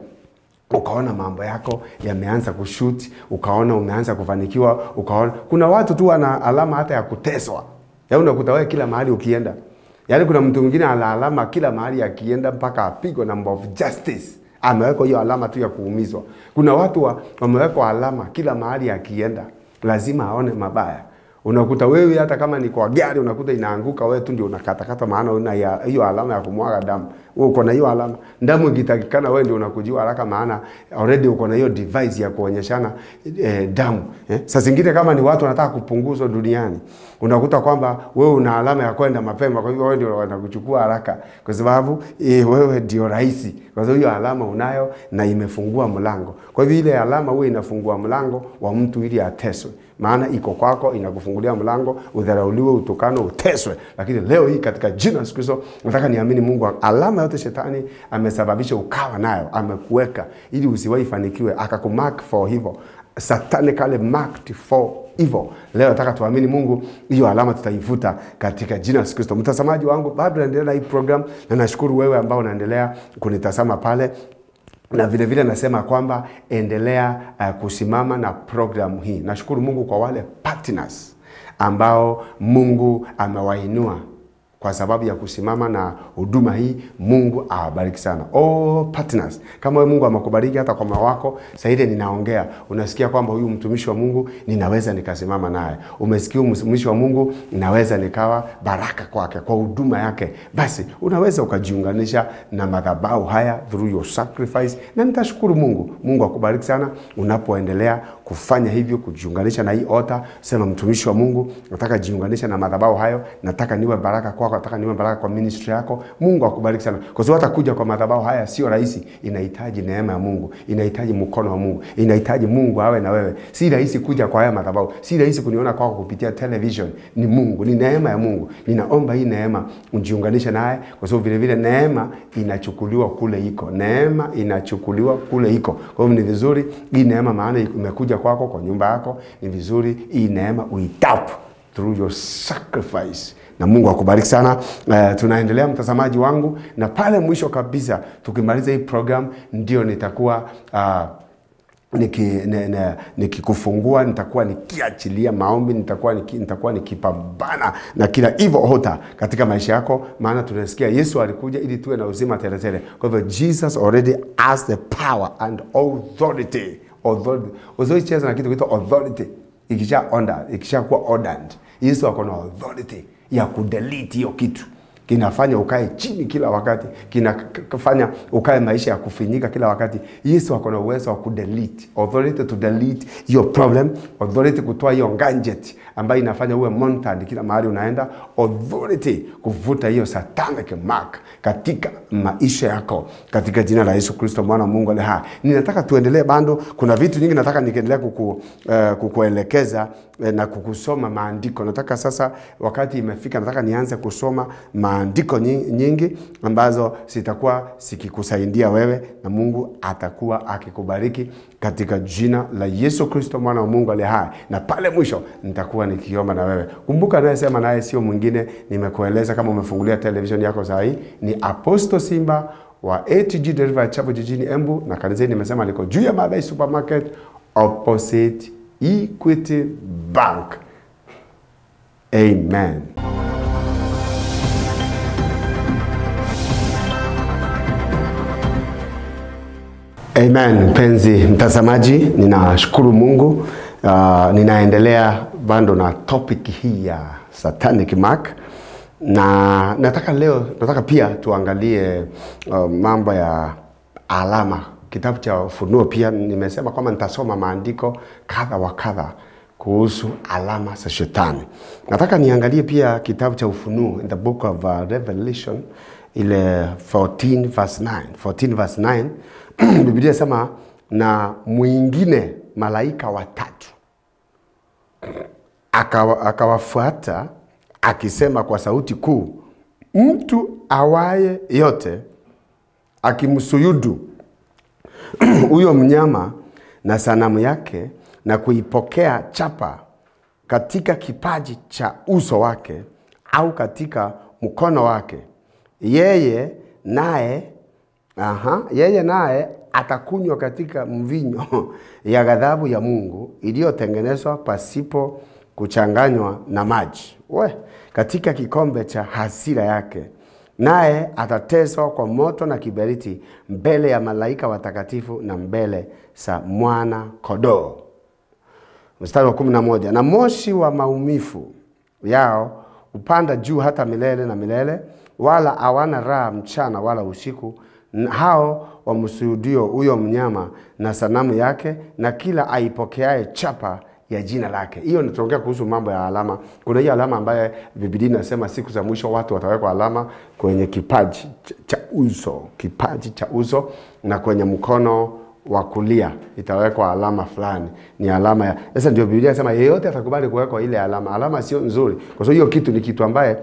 ukaona mambo yako yameanza kushoot, ukaona umeanza kufanikiwa, ukaona kuna watu tu wana alama hata ya kuteswa. Unakuta wewe kila mahali ukienda. Yaani kuna mtu mwingine ana alama kila mahali akienda mpaka apigwe na of justice. Amewekwa hiyo alama tu ya kuumizwa. Kuna watu wamewekwa alama kila mahali akienda lazima aone mabaya. Unakuta wewe hata kama ni kwa gari unakuta inaanguka, wewe tu ndio unakatakata, maana una hiyo alama ya kumwaga damu. Wewe uko na hiyo alama. Damu ikitakikana wewe ndio unakujiwa haraka, maana already uko na hiyo device ya kuonyeshana damu. Sasa zingine kama ni watu wanataka kupunguzwa duniani, unakuta kwamba wewe una alama ya kwenda mapema, kwa hivyo wewe ndio wanakuchukua haraka kwa sababu wewe ndio rais. Kwa sababu hiyo alama unayo na imefungua mlango. Kwa hivyo ile alama wewe inafungua mlango wa mtu ili ateswe. Maana iko kwako, inakufungulia mlango udharauliwe, utukano, uteswe. Lakini leo hii katika jina la Yesu Kristo nataka niamini Mungu, alama yote shetani amesababisha ukawa nayo, amekuweka ili usiwahi fanikiwe, akakumark for evil, satanically marked for evil. Leo nataka tuamini Mungu, hiyo alama tutaivuta katika jina la Yesu Kristo. Mtazamaji wangu, bado naendelea na hii program, na nashukuru wewe ambao unaendelea kunitazama pale. Na vile vile nasema kwamba endelea kusimama na program hii. Nashukuru Mungu kwa wale partners ambao Mungu amewainua kwa sababu ya kusimama na huduma hii. Mungu awabariki sana. Partners, kama wewe Mungu amekubariki hata kwa mawako, sasa ninaongea, unasikia kwamba huyu mtumishi wa Mungu ninaweza nikasimama naye. Umesikia mtumishi wa Mungu ninaweza nikawa baraka kwake, kwa huduma yake. Basi unaweza ukajiunganisha na madhabahu haya through your sacrifice, na nitashukuru Mungu. Mungu akubariki sana unapoendelea kufanya hivyo, kujiunganisha na hii altar. Sema, mtumishi wa Mungu, nataka jiunganisha na madhabahu hayo, nataka niwe baraka kwako, nataka niwe baraka kwa ministry yako. Mungu akubariki sana. Kwa sababu hata kuja kwa madhabahu haya sio rahisi, inahitaji neema ya Mungu, inahitaji mkono wa Mungu, inahitaji Mungu awe na wewe. Si rahisi kuja kwa haya madhabahu, si rahisi kuniona kwako kupitia television. Ni Mungu, ni neema ya Mungu. Ninaomba hii neema ujiunganishe naye, kwa sababu vile vile neema inachukuliwa kule iko. Neema inachukuliwa kule iko. Kwa hivyo ni vizuri hii neema, maana imekuja kwako, kwa nyumba yako, ni vizuri hii neema uitap through your sacrifice. Na Mungu akubariki sana. Tunaendelea mtazamaji wangu, na pale mwisho kabisa tukimaliza hii program ndio nitakuwa nikikufungua, nitakuwa nikiachilia maombi, nitakuwa nikipambana na kila evil altar katika maisha yako, maana tunasikia Yesu alikuja ili tuwe na uzima tele tele. Kwa hivyo Jesus already has the power and authority. Authority cheza na kitu kito authority. Ikisha kuwa ordained, Yesu ako na authority ya kudelete hiyo kitu. kinafanya ukae chini kila wakati, kinafanya ukae maisha ya kufinyika kila wakati. Yesu ako na uwezo wa kudelete, authority to delete your problem, authority kutoa hiyo gadget ambayo inafanya uwe monitored kila mahali unaenda, authority kuvuta hiyo satanic mark katika maisha yako, katika jina la Yesu Kristo mwana wa Mungu aliye hai. Ninataka tuendelee bado, kuna vitu nyingi nataka niendelee kukuelekeza na kukusoma maandiko. Nataka sasa wakati imefika, nataka nianze kusoma maandiko nyingi ambazo sitakuwa sikikusaidia wewe, na Mungu atakuwa akikubariki katika jina la Yesu Kristo mwana wa Mungu aliye hai. Na pale mwisho nitakuwa nikiomba na wewe. Kumbuka anayesema naye sio mwingine, nimekueleza kama umefungulia television yako saa hii, ni Apostle Simba wa ATG Delivery Chapel jijini Embu, na kanisa nimesema liko juu ya Mabai Supermarket opposite Equity Bank. Amen. Amen. Mpenzi mtazamaji, ninashukuru Mungu. Ninaendelea bado na topic hii ya satanic mark, na nataka pia tuangalie mambo ya alama. Kitabu cha Ufunuo pia nimesema kwamba nitasoma maandiko kadha wa kadha kuhusu alama za shetani. Nataka niangalie pia kitabu cha Ufunuo, in the book of Revelation, ile 14 verse 9. Biblia inasema, na mwingine malaika watatu akawafuata akisema kwa sauti kuu, mtu awaye yote akimsujudu huyo mnyama na sanamu yake na kuipokea chapa katika kipaji cha uso wake au katika mkono wake, yeye naye atakunywa katika mvinyo ya ghadhabu ya Mungu iliyotengenezwa pasipo kuchanganywa na maji, katika kikombe cha hasira yake. Naye atateswa kwa moto na kiberiti mbele ya malaika watakatifu na mbele za mwana kondoo. Mstari wa 11, na moshi wa maumivu yao upanda juu hata milele na milele, wala hawana raha mchana wala usiku, hao wamsujudio huyo mnyama na sanamu yake na kila aipokeaye chapa ya jina lake. Hiyo nitaongea kuhusu mambo ya alama. Kuna hiyo alama ambaye Biblia inasema siku za mwisho watu watawekwa alama kwenye kipaji cha uso na kwenye mkono wa kulia itawekwa alama fulani. Ni alama ya, sasa ndio Biblia inasema yeyote atakubali kuwekwa ile alama. Alama sio nzuri, kwa sababu hiyo kitu ni kitu ambaye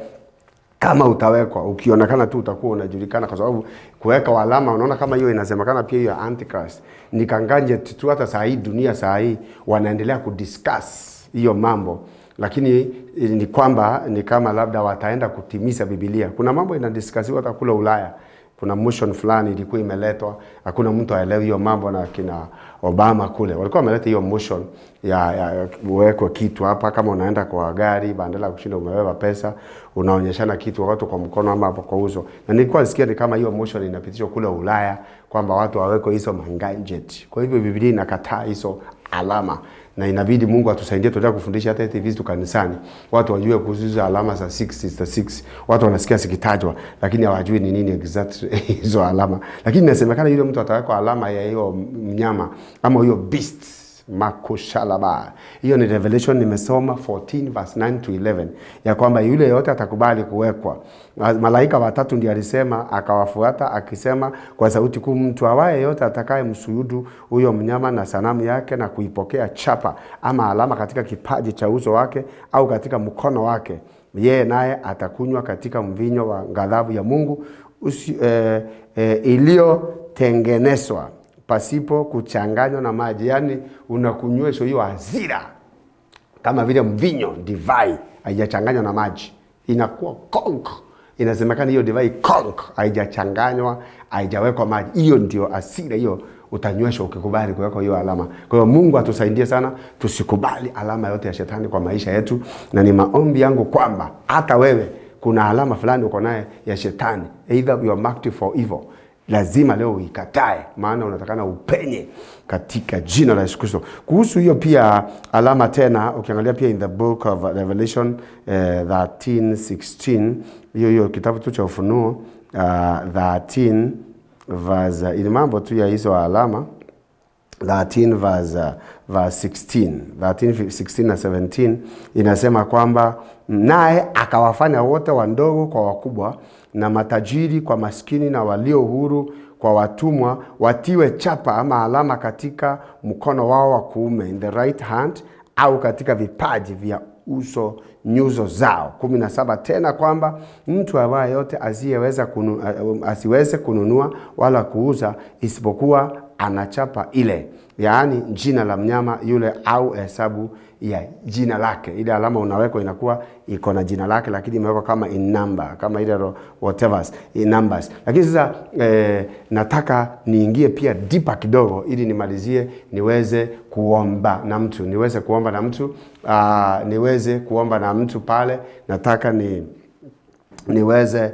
kama utawekwa, ukionekana tu utakuwa unajulikana, kwa sababu kuweka alama, unaona kama hiyo inasemekana pia hiyo antichrist. Nikanganje tu hata saa hii dunia saa hii wanaendelea kudiscuss hiyo mambo, lakini ni kwamba ni kama labda wataenda kutimiza Biblia. Kuna mambo inadiscussiwa hata kule Ulaya. Kuna motion fulani ilikuwa imeletwa, hakuna mtu aelewi hiyo mambo, na kina Obama kule walikuwa wameleta hiyo motion ya uwekwe kitu hapa, kama unaenda kwa gari badala ya kushinda umebeba pesa, unaonyeshana kitu watu kwa mkono ama hapo kwa uso. Na nilikuwa nasikia ni kama hiyo motion inapitishwa kule Ulaya kwamba watu wawekwe hizo gadget. Kwa hivyo Biblia inakataa hizo alama, na inabidi Mungu atusaidie tuendelee kufundisha hata hivi vitu kanisani. Watu wajue kuhusu alama za 666. Watu wanasikia sikitajwa lakini hawajui ni nini exactly hizo alama. Lakini inasemekana yule mtu atawekwa alama ya hiyo mnyama ama hiyo beast makushalaba. Hiyo ni Revelation nimesoma 14 verse 9 to 11 ya kwamba yule yote atakubali kuwekwa. Malaika watatu ndiye alisema, akawafuata akisema kwa sauti kuu, mtu awaye yote atakaye msujudu huyo mnyama na sanamu yake na kuipokea chapa ama alama katika kipaji cha uso wake au katika mkono wake, yeye naye atakunywa katika mvinyo wa ghadhabu ya Mungu iliyotengenezwa pasipo kuchanganywa na maji. Yani unakunyweshwa hiyo hasira kama vile mvinyo, divai haijachanganywa na maji, inakuwa konk. Inasemekana hiyo divai konk haijachanganywa, haijawekwa maji. Hiyo ndio hasira, hiyo utanyweshwa ukikubali kuweka hiyo alama. Kwa hiyo Mungu atusaidie sana tusikubali alama yote ya shetani kwa maisha yetu, na ni maombi yangu kwamba hata wewe kuna alama fulani uko naye ya shetani, either you are marked for evil, lazima leo ikatae, maana unatakana upenye katika jina la Yesu Kristo. Kuhusu hiyo pia alama tena, ukiangalia pia in the book of Revelation 13:16, hiyo kitabu tu cha Ufunuo 13 verse, ili mambo tu ya hizo alama 13 verse 16, 13, 16 na 17 inasema kwamba naye akawafanya wote wandogo kwa wakubwa na matajiri kwa maskini na walio huru kwa watumwa watiwe chapa ama alama katika mkono wao wa kuume, in the right hand, au katika vipaji vya uso nyuso zao. 17 tena kwamba mtu awaye yote asiweze kununua wala kuuza isipokuwa anachapa ile, yaani jina la mnyama yule au hesabu ya jina lake. Ile alama unawekwa inakuwa iko na jina lake, lakini imewekwa kama in number, kama ile whatever in numbers. Lakini sasa nataka niingie pia deeper kidogo ili nimalizie, niweze kuomba na mtu, niweze kuomba na mtu pale. Nataka niweze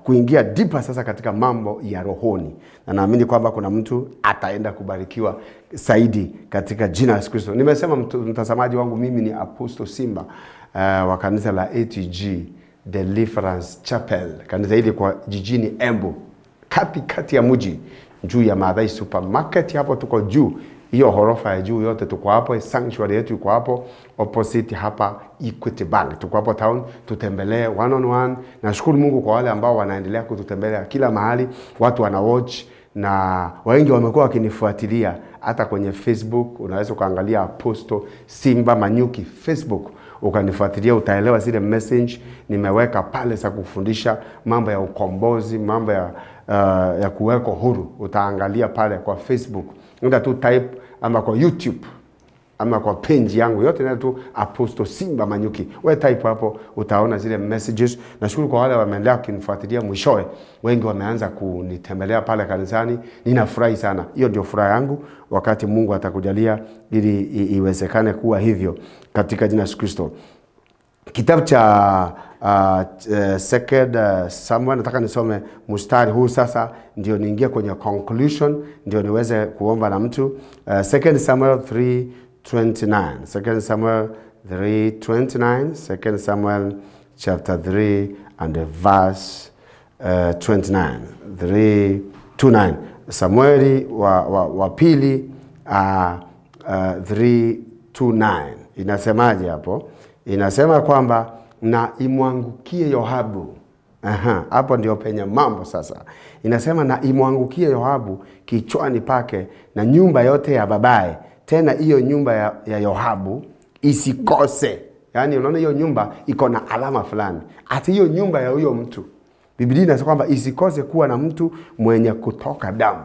kuingia deeper sasa katika mambo ya rohoni, na naamini kwamba kuna mtu ataenda kubarikiwa zaidi katika jina la Yesu Kristo. Nimesema mtazamaji wangu, mimi ni Apostle Simba wa kanisa la ATG Deliverance Chapel. Kanisa hili kwa jijini Embu, kati ya mji, juu ya Maathai Supermarket. Hapo tuko juu, hiyo horofa ya juu yote tuko hapo. Sanctuary yetu iko hapo opposite hapa Equity Bank. Tuko hapo town, tutembelee one on one. Nashukuru Mungu kwa wale ambao wanaendelea kututembelea kila mahali. Watu wana watch na wengi wamekuwa wakinifuatilia hata kwenye Facebook. Unaweza kuangalia Apostle Simba Manyuki Facebook, ukanifuatilia, utaelewa zile message nimeweka pale za kufundisha mambo ya ukombozi, mambo ya kuweko huru. Utaangalia pale kwa Facebook, nenda tu type, ama kwa YouTube, ama kwa page yangu yote nenda tu Apostle Simba Manyuki. Wewe type hapo, utaona zile messages. Nashukuru kwa wale wameendelea kunifuatilia, mwishowe wengi wameanza kunitembelea pale kanisani. Ninafurahi sana. Hiyo ndio furaha yangu, wakati Mungu atakujalia ili iwezekane kuwa hivyo katika jina la Yesu Kristo. Kitabu cha Second Samuel, nataka nisome mstari huu sasa ndio niingie kwenye conclusion, ndio niweze kuomba na mtu. Second Samuel 3:29. Second Samuel 3:29. Second Samuel chapter 3 and verse 29. 3:29. Samueli wa pili 3:29. Inasemaje hapo? Inasema kwamba na imwangukie Yoabu. Hapo ndio penye mambo sasa. Inasema na imwangukie Yoabu kichwani pake na nyumba yote ya babaye. Tena hiyo nyumba ya Yoabu isikose. Yaani unaona hiyo nyumba iko na alama fulani. Ati hiyo nyumba ya huyo mtu, Biblia inasema kwamba isikose kuwa na mtu mwenye kutoka damu.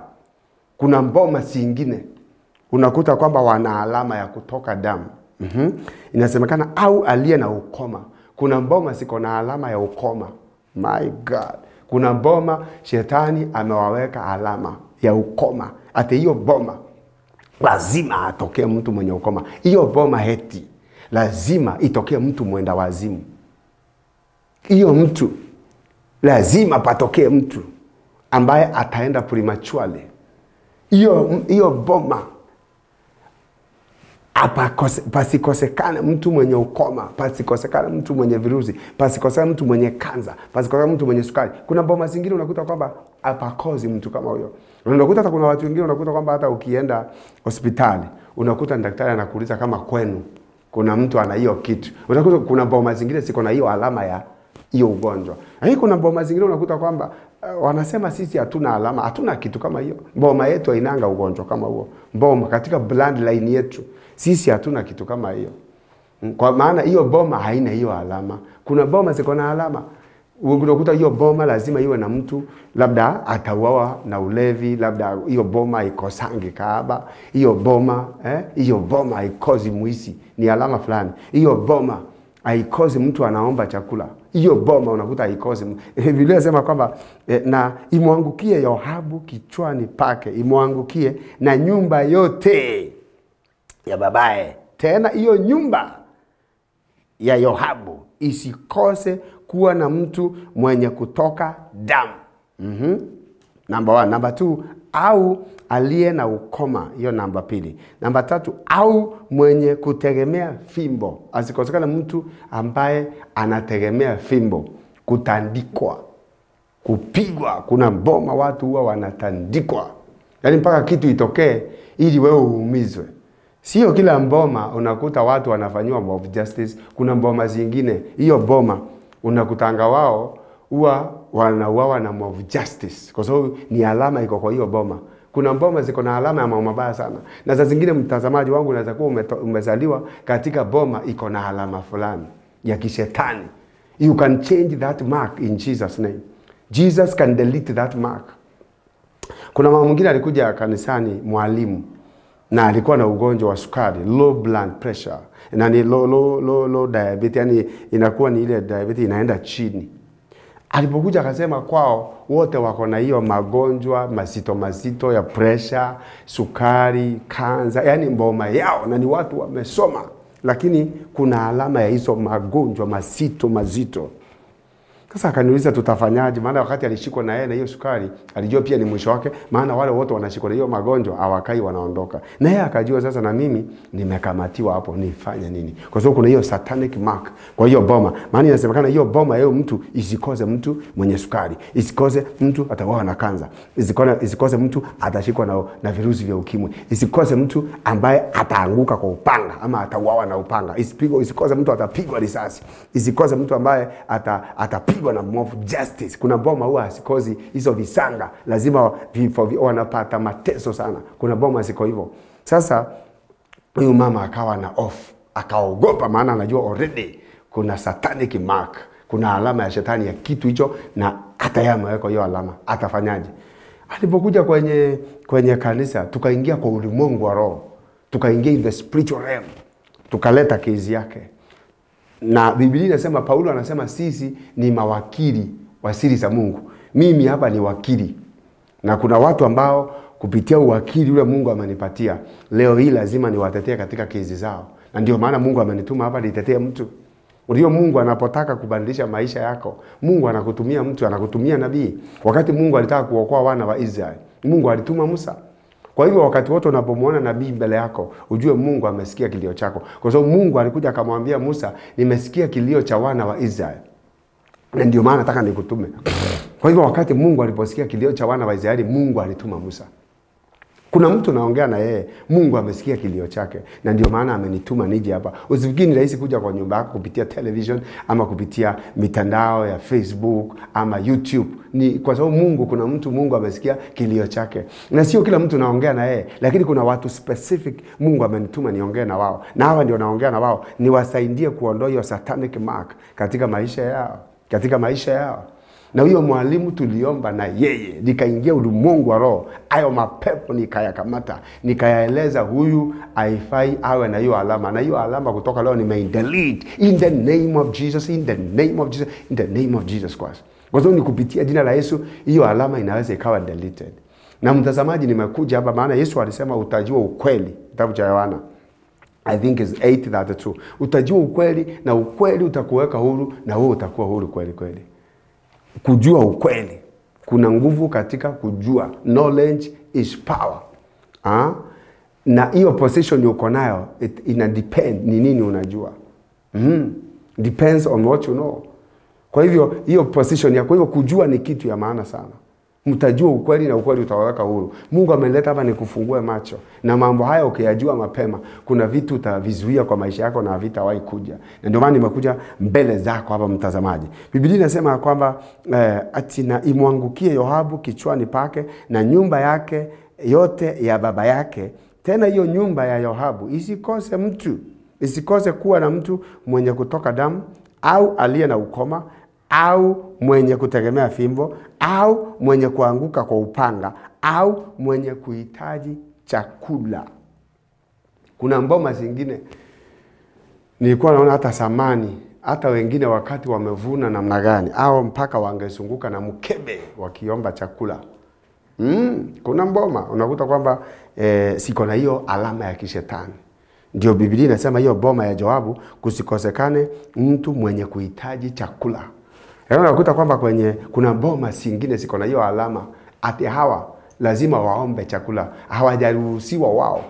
Kuna mboma zingine unakuta kwamba wana alama ya kutoka damu. Inasemekana au aliye na ukoma. Kuna mboma ziko na alama ya ukoma. My God. Kuna mboma shetani amewaweka alama ya ukoma. Ati hiyo boma lazima atokee mtu mwenye ukoma. Hiyo boma heti lazima itokee mtu mwenda wazimu. Hiyo mtu lazima patokee mtu ambaye ataenda prematurely. Hiyo boma pasikosekane mtu mwenye ukoma, pasikosekane mtu mwenye virusi, pasikosekane mtu mwenye kanza, pasikosekane mtu mwenye sukari. Kuna boma zingine unakuta kwamba hapakozi mtu kama huyo. Unakuta hata kuna watu wengine unakuta kwamba hata ukienda hospitali unakuta daktari anakuuliza kama kwenu kuna mtu ana hiyo kitu. Unakuta kuna boma zingine ziko na hiyo alama ya hiyo ugonjwa. Hii kuna boma zingine unakuta kwamba wanasema sisi hatuna alama, hatuna kitu kama hiyo. Boma yetu hainanga ugonjwa kama huo. Boma katika bloodline yetu sisi hatuna kitu kama hiyo. Kwa maana hiyo boma haina hiyo alama. Kuna boma ziko na alama. Unakuta hiyo boma lazima iwe na mtu labda atauawa na ulevi, labda hiyo boma ikosangi kahaba, hiyo boma hiyo boma haikozi muisi, ni alama fulani. Hiyo boma haikozi mtu anaomba chakula. Hiyo boma unakuta haikozi. Biblia inasema kwamba na imwangukie Yoabu kichwani pake, imwangukie na nyumba yote ya babaye. Tena hiyo nyumba ya Yoabu isikose kuwa na mtu mwenye kutoka damu. Number 1. Number 2, au aliye na ukoma, hiyo namba 2. Namba 3, au mwenye kutegemea fimbo. Asikosekana mtu ambaye anategemea fimbo, kutandikwa, kupigwa. Kuna mboma watu huwa wanatandikwa, yaani mpaka kitu itokee ili wewe uumizwe. Sio kila mboma unakuta watu wanafanywa mob justice. Kuna mboma zingine, hiyo boma unakutanga wao huwa wanauawa na mob justice, kwa sababu ni alama iko kwa hiyo boma. Kuna mboma ziko na alama ya mambo mabaya sana. Na saa zingine, mtazamaji wangu, unaweza kuwa umezaliwa katika boma iko na alama fulani ya kishetani. You can change that mark in Jesus name. Jesus can delete that mark. Kuna mama mwingine alikuja kanisani, mwalimu, na alikuwa na ugonjwa wa sukari, low blood pressure, na ni low diabetes, yani inakuwa ni ile diabetes inaenda chini. Alipokuja akasema kwao wote wako na hiyo magonjwa mazito ya pressure, sukari, kansa, yani mboma yao, na ni watu wamesoma, lakini kuna alama ya hizo magonjwa mazito. Sasa akaniuliza tutafanyaje, maana wakati alishikwa na yeye na hiyo sukari, alijua pia ni mwisho wake, maana wale wote wanashikwa na hiyo magonjwa hawakai, wanaondoka. Na yeye akajua sasa na mimi nimekamatiwa hapo, nifanye nini? Kwa sababu kuna hiyo satanic mark kwa hiyo boma. Maana inasemekana hiyo boma yao mtu isikoze mtu mwenye sukari, isikoze mtu atauawa na kansa, isikoze mtu atashikwa na virusi vya ukimwi, isikoze mtu ambaye ataanguka kwa upanga ama atauawa na upanga, isikoze mtu atapigwa risasi, isikoze mtu ambaye atapigwa na mob justice. Kuna boma huwa asikozi hizo visanga, lazima wanapata mateso sana. Kuna boma ziko hivyo. Sasa huyu mama akawa na akaogopa, maana anajua already kuna satanic mark, kuna alama ya shetani ya kitu hicho, na hata yeye ameweka hiyo alama. Atafanyaje? Alipokuja kwenye kanisa, tukaingia kwa ulimwengu wa roho, tukaingia in the spiritual realm, tukaleta kesi yake. Na Biblia inasema, Paulo anasema sisi ni mawakili wa siri za Mungu. Mimi hapa ni wakili, na kuna watu ambao kupitia uwakili ule Mungu amenipatia, leo hii lazima niwatetee katika kesi zao. Na ndio maana Mungu amenituma hapa nitetee mtu. Ndio Mungu anapotaka kubadilisha maisha yako, Mungu anakutumia mtu, anakutumia nabii. Wakati Mungu alitaka kuokoa wana wa Israeli, Mungu alituma Musa. Kwa hivyo wakati wote unapomwona nabii mbele yako, ujue Mungu amesikia kilio chako. Kwa sababu Mungu alikuja akamwambia Musa, nimesikia kilio cha wana wa Israeli, na ndio maana nataka nikutume. Kwa hivyo wakati Mungu aliposikia kilio cha wana wa Israeli, Mungu alituma Musa. Kuna mtu naongea na yeye, Mungu amesikia kilio chake, na ndio maana amenituma nije hapa. Usifikiri ni rahisi kuja kwa nyumba yako kupitia television ama kupitia mitandao ya Facebook ama YouTube. Ni kwa sababu Mungu, kuna mtu Mungu amesikia kilio chake. Na sio kila mtu naongea na yeye, lakini kuna watu specific Mungu amenituma niongee na wao. Na hawa ndio naongea na wao, niwasaidie kuondoa hiyo satanic mark katika maisha yao. Na huyo mwalimu tuliomba na yeye, nikaingia ulimwengu wa roho, hayo mapepo nikayakamata, nikayaeleza huyu haifai awe na hiyo alama. Na hiyo alama kutoka leo delete in the name of Jesus, in the name of Jesus, in the name of Jesus Christ. Kwa sababu ni kupitia jina la Yesu hiyo alama inaweza ikawa deleted. Na mtazamaji, nimekuja hapa maana Yesu alisema utajua ukweli, kitabu cha Yohana I think is 8:32. Utajua ukweli na ukweli utakuweka huru, na wewe utakuwa huru kweli kweli. Kujua ukweli, kuna nguvu katika kujua. Knowledge is power. Na hiyo position uko nayo, ina depend ni nini unajua. Depends on what you know. Kwa hivyo hiyo position ya, kwa hivyo kujua ni kitu ya maana sana. Mtajua ukweli na ukweli utawaweka huru. Mungu ameleta hapa ni kufungue macho. Na mambo haya ukiyajua mapema, kuna vitu utavizuia kwa maisha yako na havitawahi kuja. Na ndio maana nimekuja mbele zako hapa mtazamaji. Biblia inasema kwamba ati na imwangukie Yoabu kichwani pake na nyumba yake yote ya baba yake. Tena hiyo nyumba ya Yoabu isikose kuwa na mtu mwenye kutoka damu, au aliye na ukoma, au mwenye kutegemea fimbo, au mwenye kuanguka kwa upanga, au mwenye kuhitaji chakula. Kuna mboma zingine nilikuwa naona hata samani, hata wengine wakati wamevuna namna gani, au mpaka wangezunguka na mkebe wakiomba chakula. Kuna mboma unakuta kwamba siko na hiyo alama ya kishetani. Ndio Biblia inasema hiyo boma ya Yoabu kusikosekane mtu mwenye kuhitaji chakula. Unakuta kwamba kuna boma zingine siko na hiyo alama ati hawa lazima waombe chakula, hawajaruhusiwa wao.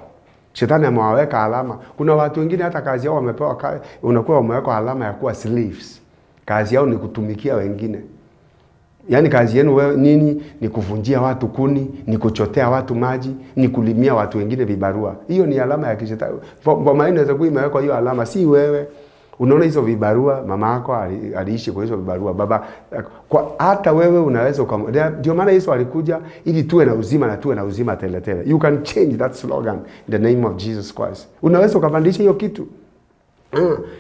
Shetani amewaweka alama. Kuna watu wengine hata kazi yao wamepewa, unakuwa umeweka alama ya kuwa slaves. Kazi yao ni kutumikia wengine. Yaani kazi yenu wewe nini? Ni kuvunjia watu kuni, ni kuchotea watu maji, ni kulimia watu wengine vibarua. Hiyo ni alama ya kishetani. Boma yenu inaweza kuwa imewekwa hiyo alama, si wewe. Unaona hizo vibarua, mama yako aliishi kwa hizo vibarua, baba kwa hata wewe unaweza ndio maana Yesu alikuja ili tuwe na uzima na tuwe na uzima tele tele. You can change that slogan in the name of Jesus Christ. Unaweza ukabadilisha hiyo kitu.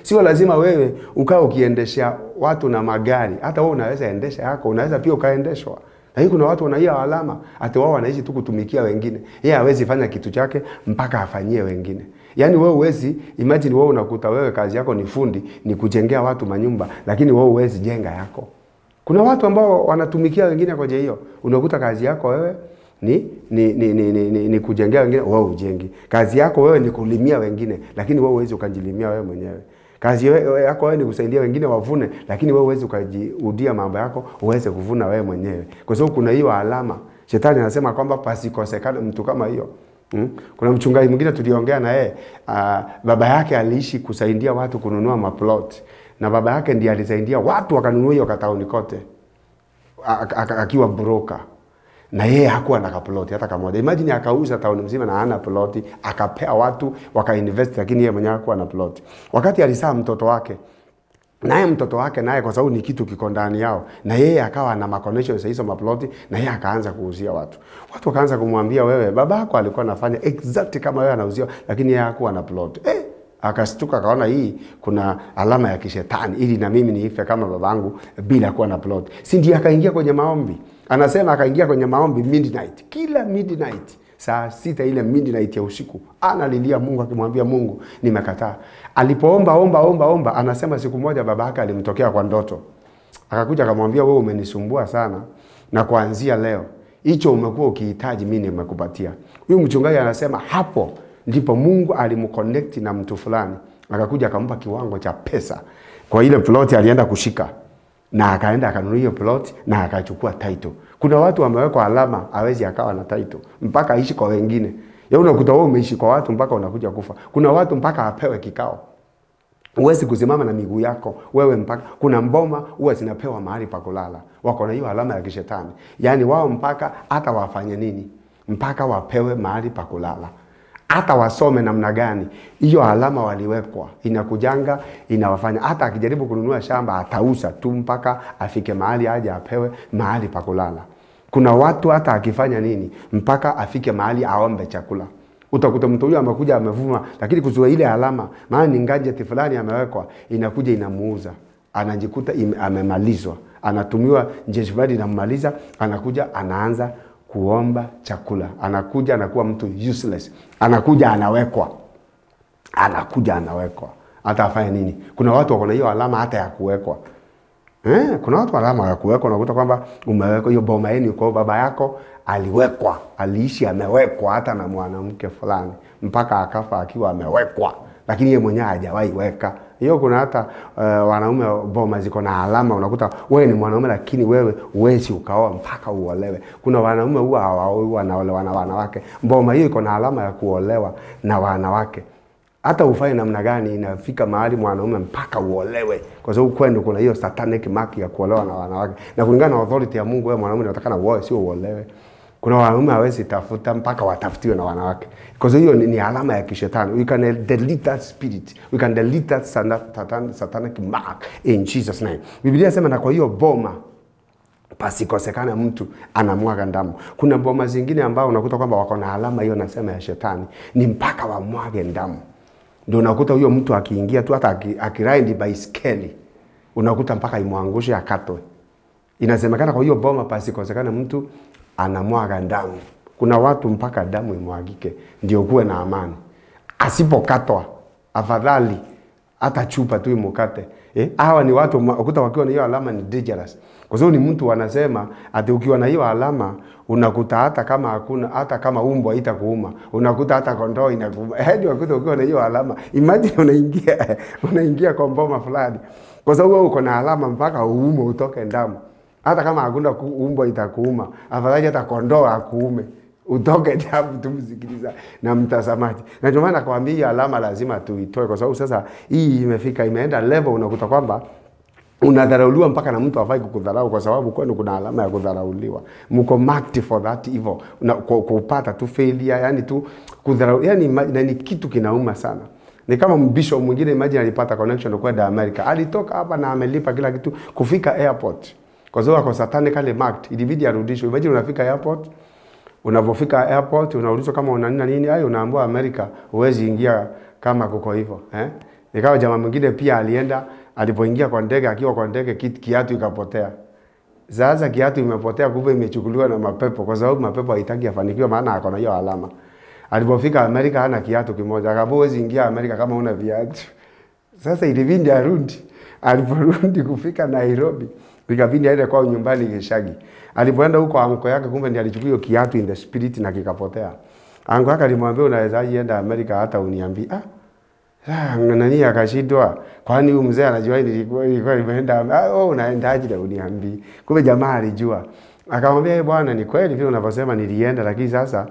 Sio lazima wewe ukao ukiendesha watu na magari. Hata wewe unaweza endesha yako, unaweza pia ukaendeshwa. Lakini kuna watu wana hiyo alama, hata wao wanaishi tu kutumikia wengine. Yeye hawezi fanya kitu chake mpaka afanyie wengine. Yaani wewe uwezi, imagine wewe unakuta wewe kazi yako ni fundi, ni kujengea watu manyumba, lakini wewe uwezi jenga yako. Kuna watu ambao wanatumikia wengine kwa hiyo. Unakuta kazi yako wewe ni kujengea wengine, wewe ujengi. Kazi yako wewe ni kulimia wengine, lakini wewe uwezi ukajilimia wewe mwenyewe. Kazi yako wewe ni kusaidia wengine wavune, lakini wewe uwezi ukajiudia mambo yako, uweze kuvuna wewe mwenyewe. Kwa sababu kuna hiyo alama. Shetani anasema kwamba pasikosekane mtu kama hiyo. Kuna mchungaji mwingine tuliongea na yeye, baba yake aliishi kusaidia watu kununua maplot. Na baba yake ndiye alisaidia watu wakanunua hiyo kataoni kote. Akiwa broker. Na yeye hakuwa na plot hata kama moja. Imagine akauza tauni mzima na hana plot, akapea watu wakainvest, lakini yeye mwenyewe hakuwa na plot. Wakati alizaa mtoto wake, naye mtoto wake naye kwa sababu ni kitu kiko ndani yao, na yeye akawa na connections hizo maploti, na yeye akaanza kuuzia watu. Watu wakaanza kumwambia, wewe babako alikuwa anafanya exactly kama wewe anauzia, lakini yeye hakuwa na plot. Akastuka akaona hii kuna alama ya kishetani, ili na mimi niife kama babangu bila kuwa na plot. Si ndiye akaingia kwenye maombi. Anasema akaingia kwenye maombi midnight. Kila midnight, saa 6 ile midnight ya usiku, analilia Mungu akimwambia Mungu, nimekataa. Alipoomba omba, anasema siku moja babake alimtokea kwa ndoto. Akakuja akamwambia, wewe umenisumbua sana, na kuanzia leo hicho umekuwa ukihitaji mimi nimekupatia. Huyu mchungaji anasema hapo ndipo Mungu alimconnect na mtu fulani. Akakuja akampa kiwango cha pesa kwa ile plot alienda kushika, na akaenda akanunua hiyo plot na akachukua title. Kuna watu wamewekwa alama hawezi akawa na title mpaka aishi kwa wengine. Yeye unakuta wewe umeishi kwa watu mpaka unakuja kufa. Kuna watu mpaka apewe kikao. Uwezi kusimama na miguu yako wewe mpaka kuna mboma huwa zinapewa mahali pa kulala. Wako na hiyo alama ya kishetani. Yaani wao mpaka hata wafanye nini? Mpaka wapewe mahali pa kulala. Hata wasome namna gani, hiyo alama waliwekwa inakujanga, inawafanya hata akijaribu kununua shamba atauza tu mpaka afike mahali aje apewe mahali pa kulala. Kuna watu hata akifanya nini mpaka afike mahali aombe chakula. Utakuta mtu huyo amekuja amevuma, lakini kuzua ile alama, maana ni gadget fulani amewekwa, inakuja inamuuza. Anajikuta amemalizwa. Anatumiwa njeshi fulani inammaliza, anakuja anaanza kuomba chakula. Anakuja anakuwa mtu useless. Anakuja anawekwa. Hata afanye nini? Kuna watu wako na hiyo alama hata ya kuwekwa. Kuna watu alama ya kuwekwa, unakuta kwamba umewekwa hiyo boma yenu kwa baba yako aliwekwa, aliishi amewekwa hata na mwanamke fulani mpaka akafa akiwa amewekwa, lakini yeye mwenyewe hajawahi weka. Hiyo kuna hata wanaume boma ziko na alama, unakuta wewe ni mwanaume lakini wewe huwezi ukaoa mpaka uolewe. Kuna wanaume huwa hawaoi wanaolewa na wanawake. Boma hiyo iko na alama ya kuolewa na wanawake. Hata ufanye namna gani inafika mahali mwanaume mpaka uolewe. Kwa sababu kwenu kuna hiyo satanic mark ya kuolewa na wanawake. Na kulingana na authority ya Mungu, wewe mwanaume unataka uoe sio uolewe. Kuna wanaume hawezi tafuta mpaka watafutiwe na wanawake. Kwa sababu hiyo ni alama ya kishetani. We can delete that spirit. We can delete that satanic mark in Jesus name. Biblia inasema na kwa hiyo boma pasikosekana mtu anamwaga damu. Kuna boma zingine ambao unakuta kwamba wako na alama hiyo nasema ya shetani, ni mpaka wamwage damu. Ndio unakuta huyo mtu akiingia tu hata akiride baiskeli, unakuta mpaka imwangushe akatwe. Inasemekana kwa hiyo boma pasikosekana mtu anamwaga damu. Kuna watu mpaka damu imwagike ndio kuwe na amani. Asipokatwa afadhali hata chupa tu imukate. Hawa ni watu ukuta wakiwa na hiyo alama ni dangerous. Kwa sababu ni mtu wanasema ati ukiwa na hiyo alama unakuta hata kama hakuna, hata kama umbo haitakuuma, unakuta hata kondoo inakuuma. Hadi wakuta ukiwa na hiyo alama, imagine unaingia kwa mboma fulani. Kwa sababu wewe uko na alama mpaka uume utoke damu. Hata kama hakuna umbo itakuuma, afadhali hata kondoo akuume. Utoke jabu tumsikiliza na mtazamaji. Na ndio maana nakwambia hii alama lazima tuitoe, kwa sababu sasa hii imeenda level unakuta kwamba unadharauliwa mpaka na mtu afai kukudharau kwa sababu kwenu kuna alama ya kudharauliwa. Mko marked for that evil. Kupata tu failure, yani tu kudharau, yani ni kitu kinauma sana. Ni kama mbisho mwingine, imagine alipata connection kwenda America. Alitoka hapa na amelipa kila kitu kufika airport. Kwa sababu ako satanically marked. Ilibidi arudishwe. Imagine unafika airport, unapofika airport unaulizwa kama una nini, hayo unaambiwa America huwezi ingia kama kuko hivyo, Nikawa jamaa mwingine pia alienda, alipoingia kwa ndege, akiwa kwa ndege kiatu ikapotea. Sasa kiatu imepotea, kumbe imechukuliwa na mapepo, kwa sababu mapepo haitaki afanikiwe, maana ako na hiyo alama. Alipofika America hana kiatu kimoja, akaambiwa huwezi ingia America kama una viatu. Sasa ilibidi arudi. Aliporudi kufika Nairobi, ikabidi aende kwa nyumbani Geshagi. Alipoenda huko anko yake, kumbe ndiye alichukua hiyo kiatu in the spirit na kikapotea. Anko yake alimwambia unaweza enda America hata uniambie. Nani akashindwa, kwani huyu mzee anajua nilikuwa nimeenda, unaendaje na uniambie. Kumbe jamaa alijua. Akamwambia bwana, ni kweli vile unavyosema nilienda, lakini sasa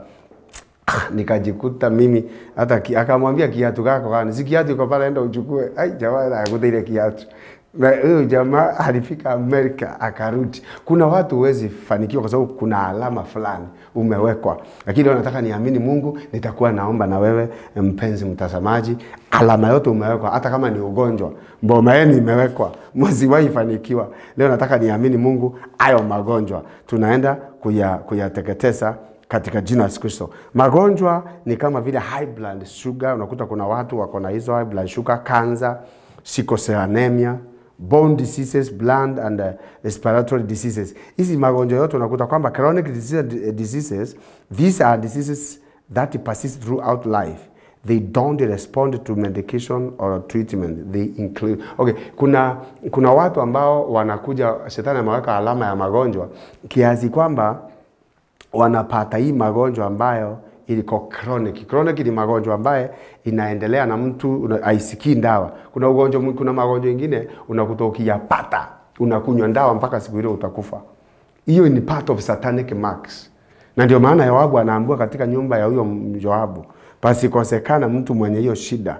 nikajikuta mimi hata akamwambia kiatu kako kana si kiatu iko pale, enda uchukue. Jamaa akakuta ile kiatu. Na huyo jamaa alifika America akarudi. Kuna watu huwezi fanikiwa kwa sababu kuna alama fulani umewekwa. Lakini leo nataka niamini Mungu, nitakuwa naomba na wewe mpenzi mtazamaji, alama yote umewekwa, hata kama ni ugonjwa, mboma yenu imewekwa, msiwahi fanikiwa. Leo nataka niamini Mungu, hayo magonjwa tunaenda kuyateketeza katika jina la Yesu Kristo. Magonjwa ni kama vile high blood sugar, unakuta kuna watu wako na hizo high blood sugar, cancer, sickle cell anemia, bone diseases, blood and respiratory diseases. Hizi magonjwa yote unakuta kwamba chronic diseases, these are diseases that persist throughout life. They don't respond to medication or treatment. They include. Okay, kuna watu ambao wanakuja, shetani ameweka alama ya magonjwa kiasi kwamba wanapata hii magonjwa ambayo iliko chronic. Chronic ni magonjwa ambaye inaendelea na mtu aisikii dawa. Kuna magonjwa mengine unakuta ukiyapata unakunywa dawa mpaka siku ile utakufa. Hiyo ni part of satanic marks. Na ndio maana Yoabu anaambiwa katika nyumba ya huyo Yoabu, pasikosekana mtu mwenye hiyo shida.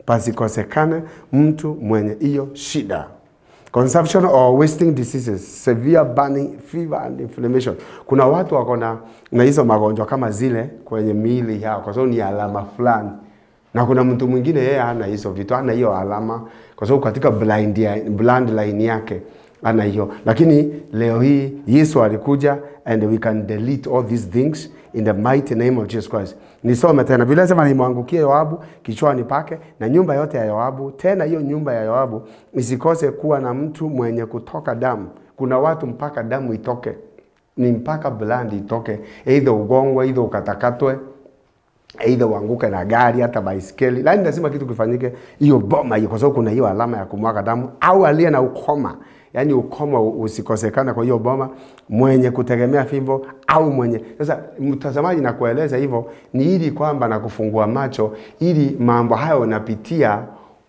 Pasikosekana mtu mwenye hiyo shida. Consumption or wasting diseases, severe burning, fever and inflammation. Kuna watu wako na hizo magonjwa kama zile kwenye miili yao kwa sababu ni alama fulani. Na kuna mtu mwingine yeye hana hizo vitu, hana hiyo alama kwa sababu katika blood line yake hana hiyo. Lakini leo hii Yesu alikuja and we can delete all these things in the mighty name of Jesus Christ. Nisome tena. Biblia inasema nimwangukie Yoabu kichwani pake na nyumba yote ya Yoabu. Tena hiyo nyumba ya Yoabu isikose kuwa na mtu mwenye kutoka damu. Kuna watu mpaka damu itoke. Ni mpaka blood itoke. Either ugongwe, either ukatakatwe, either uanguke na gari, hata baisikeli. Lakini lazima kitu kifanyike hiyo boma hiyo, kwa sababu kuna hiyo alama ya kumwaga damu, au aliye na ukoma. Yani ukoma usikosekana kwa hiyo boma, mwenye kutegemea fimbo au mwenye. Sasa mtazamaji, na kueleza hivyo ni ili kwamba na kufungua macho ili mambo hayo unapitia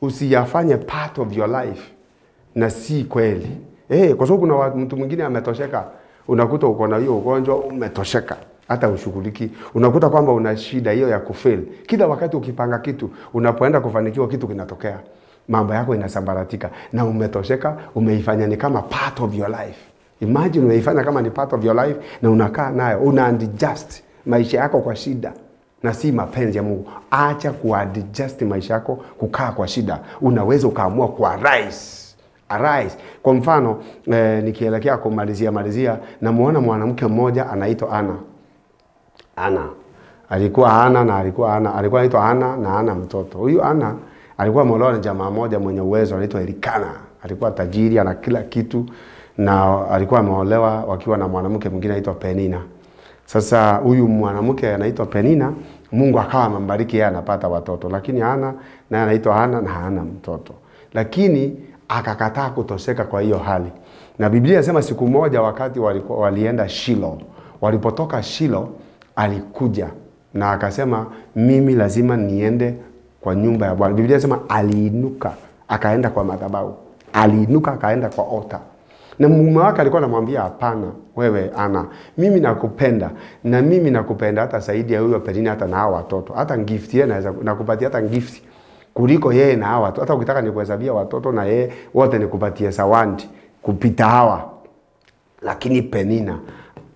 usiyafanye part of your life na si kweli. Kwa sababu kuna mtu mwingine ametosheka, unakuta uko na hiyo ugonjwa umetosheka hata ushughuliki. Unakuta kwamba una shida hiyo ya kufail. Kila wakati ukipanga kitu, unapoenda kufanikiwa kitu kinatokea. Mambo yako inasambaratika na umetosheka, umeifanya ni kama part of your life. Imagine umeifanya kama ni part of your life na unakaa nayo, una-adjust maisha yako kwa shida na si mapenzi ya Mungu. Acha ku-adjust maisha yako kukaa kwa shida. Unaweza ukaamua ku-arise. Kwa mfano, nikielekea kumalizia namuona mwanamke mmoja anaitwa Ana. Alikuwa anaitwa Ana na ana mtoto. Huyu Ana alikuwa ameolewa na jamaa mmoja mwenye uwezo anaitwa Elikana. Alikuwa tajiri, ana kila kitu, na alikuwa ameolewa wakiwa na mwanamke mwingine anaitwa Penina. Sasa huyu mwanamke anaitwa Penina, Mungu akawa amembariki yeye anapata watoto, lakini Ana naye anaitwa Ana na hana mtoto. Lakini akakataa kutosheka kwa hiyo hali. Na Biblia inasema siku moja wakati walienda Shilo, walipotoka Shilo alikuja na akasema mimi lazima niende kwa nyumba ya Bwana. Biblia inasema aliinuka akaenda kwa madhabahu. Aliinuka akaenda kwa altar. Na mume wake alikuwa anamwambia hapana, wewe Ana, mimi nakupenda na mimi nakupenda hata zaidi ya huyo Penina, hata na hao watoto. Hata gift yeye naweza nakupatia hata gift kuliko yeye na hao watoto. Hata ukitaka nikuhesabia watoto na yeye wote nikupatie sawandi kupita hawa. Lakini Penina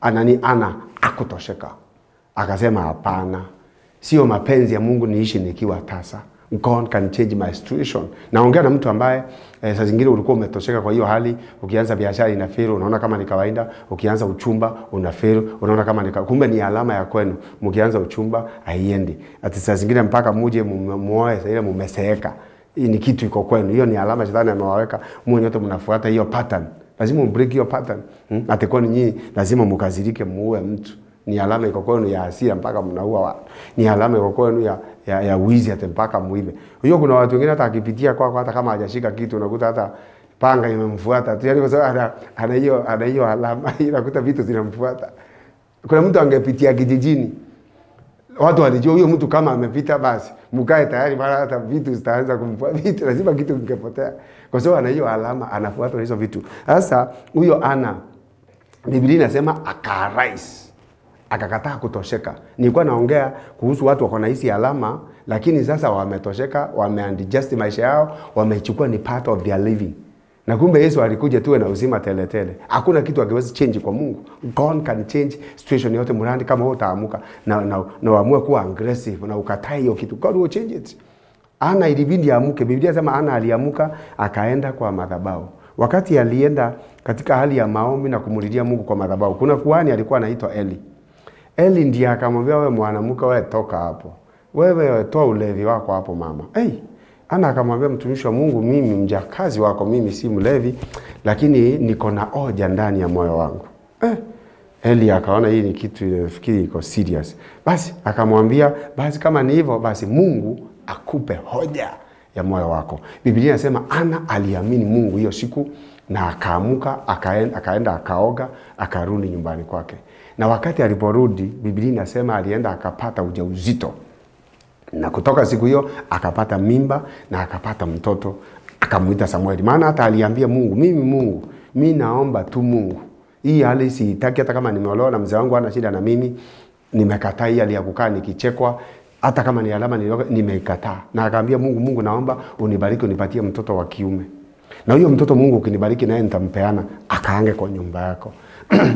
Ana akutosheka. Akasema hapana. Sio mapenzi ya Mungu niishi nikiwa tasa. God can change my situation. Naongea na mtu ambaye saa zingine ulikuwa umetosheka kwa hiyo hali, ukianza biashara inafeli, unaona kama ni kawaida, ukianza uchumba unafeli, unaona kama ni kumbe ni alama ya kwenu. Mkianza uchumba haiendi. Ati saa zingine mpaka muje muoe sasa ile mumeseeka. Hii ni kitu iko kwenu. Hiyo ni alama shetani amewaweka. Mwe nyote mnafuata hiyo pattern. Lazima mbreak hiyo pattern. Atakuwa nyinyi lazima mkazirike muue mtu. Ni alama iko kwenu ya hasira mpaka mnaua watu. Ni alama iko kwenu ya wizi hata mpaka muibe. Hiyo kuna watu wengine hata akipitia kwako hata kama hajashika kitu unakuta hata panga imemfuata. Yaani kwa sababu ana hiyo alama unakuta vitu zinamfuata. Kuna mtu angepitia kijijini. Watu walijua huyo mtu kama amepita basi mkae tayari mara hata vitu zitaanza kumfuata. Vitu lazima kitu kingepotea. Kwa sababu ana hiyo alama anafuata hizo vitu. Sasa huyo Ana Biblia inasema akarise. Akakataa kutosheka. Nilikuwa naongea kuhusu watu wako na hizi alama, lakini sasa wametosheka, wameadjust maisha yao, wamechukua ni part of their living. Na kumbe Yesu alikuja tuwe na uzima tele tele. Hakuna kitu hakiwezi change kwa Mungu. God can change situation yote mradi kama wewe utaamuka na uamue kuwa aggressive na ukatai hiyo kitu. God will change it. Ana ilibidi amuke. Biblia inasema Ana aliamuka akaenda kwa madhabahu. Wakati alienda katika hali ya maombi na kumulilia Mungu kwa madhabahu, kuna kuhani alikuwa anaitwa Eli. Eli ndiye akamwambia wewe mwanamke wewe toka hapo. Wewe toa ulevi wako hapo mama. Ana akamwambia mtumishi wa Mungu, mimi mjakazi wako, mimi si mlevi, lakini niko na hoja ndani ya moyo wangu. Eli akaona hii ni kitu nafikiri iko serious. Basi akamwambia basi kama ni hivyo basi Mungu akupe hoja ya moyo wako. Biblia inasema Ana aliamini Mungu hiyo siku na akaamuka akaenda akaoga akarudi nyumbani kwake. Na wakati aliporudi Biblia inasema alienda akapata ujauzito. Na kutoka siku hiyo akapata mimba na akapata mtoto, akamuita Samueli. Maana hata aliambia Mungu, mimi naomba tu Mungu. Hii hali sitaki, hata kama nimeolewa na mzee wangu ana shida na mimi, nimekataa hii hali ya kukaa nikichekwa, hata kama ni alama nimeikataa. Na akaambia Mungu naomba unibariki unipatie mtoto wa kiume. Na huyo mtoto Mungu ukinibariki naye nitampeana akaange kwa nyumba yako.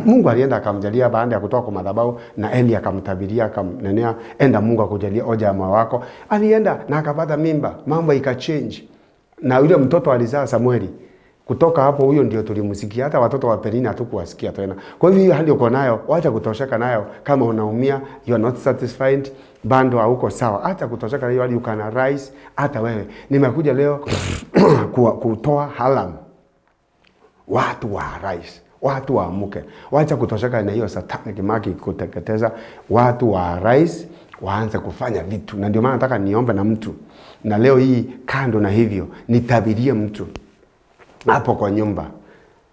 Mungu alienda akamjalia baada ya kutoka kwa madhabahu, na Eli akamtabiria akamnenea, enda Mungu akujalia hoja ya moyo wako. Alienda na akapata mimba, mambo ikachange. Na yule mtoto alizaa Samueli. Kutoka hapo huyo ndio tulimsikia, hata watoto wa Penina hatukuwasikia tena. Kwa hivyo hiyo hali uko nayo, wacha kutosheka nayo. Kama unaumia, you are not satisfied, bando hauko sawa, acha kutosheka hiyo hali, you can arise. Hata wewe nimekuja leo kutoa halam. Watu wa arise, watu waamuke. Wacha kutosheka na hiyo satanic maki kuteketeza. Watu wa arise, waanze kufanya vitu. Na ndio maana nataka niombe na mtu. Na leo hii kando na hivyo, nitabirie mtu hapo kwa nyumba.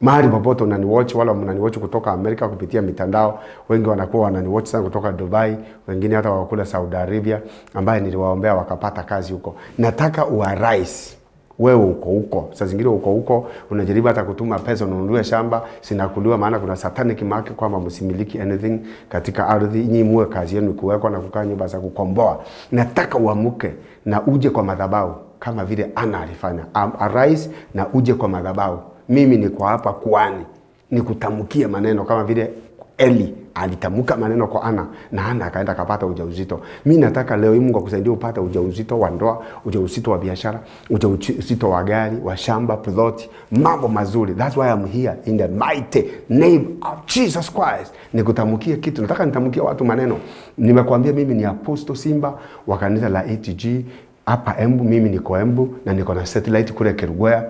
Mahali popote unaniwatch, wala mnaniwatch kutoka Amerika kupitia mitandao, wengi wanakuwa wananiwatch sana kutoka Dubai, wengine hata wakula Saudi Arabia, ambaye niliwaombea wakapata kazi huko. Nataka uarise. Wewe uko huko. Saa zingine uko huko, unajaribu hata kutuma pesa ununue shamba, sinakuliwa maana kuna satanic mark kwamba msimiliki anything katika ardhi. Nyinyi muwe kazi yenu kuwekwa na kukaa nyumba za kukomboa. Nataka uamuke na uje kwa madhabahu kama vile Ana alifanya. Arise na uje kwa madhabahu. Mimi niko hapa kuani, nikutamkia maneno kama vile Eli alitamuka maneno kwa Ana, na Ana akaenda akapata ujauzito. Mimi nataka leo Mungu akusaidie upate ujauzito wa ndoa, ujauzito wa biashara, ujauzito wa gari, wa shamba, plot, mambo mazuri. That's why I'm here in the mighty name of Jesus Christ. Nikutamkia kitu, nataka nitamkie watu maneno. Nimekuambia mimi ni Apostle Simba wa kanisa la ATG hapa Embu. Mimi niko Embu na niko na satellite kule Kerugoya.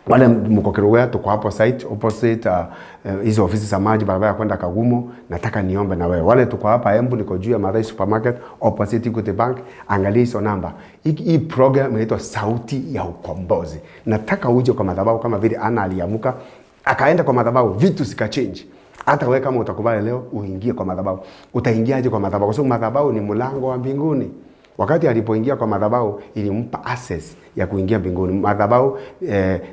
Wale mko Kerugoya tuko hapo site opposite hizo ofisi za maji barabara kwenda Kagumo. Nataka niombe na wewe. Wale tuko hapa Embu niko juu ya Mathai Supermarket opposite Equity Bank. Angalia hizo namba. Hii program inaitwa Sauti ya Ukombozi. Nataka uje kwa madhabahu kama vile Ana aliamuka akaenda kwa madhabahu, vitu zikachange. Hata wewe kama utakubali leo uingie kwa madhabahu. Utaingiaje kwa madhabahu? Kwa sababu madhabahu ni mlango wa mbinguni. Wakati alipoingia kwa madhabahu ilimpa access ya kuingia mbinguni. Madhabahu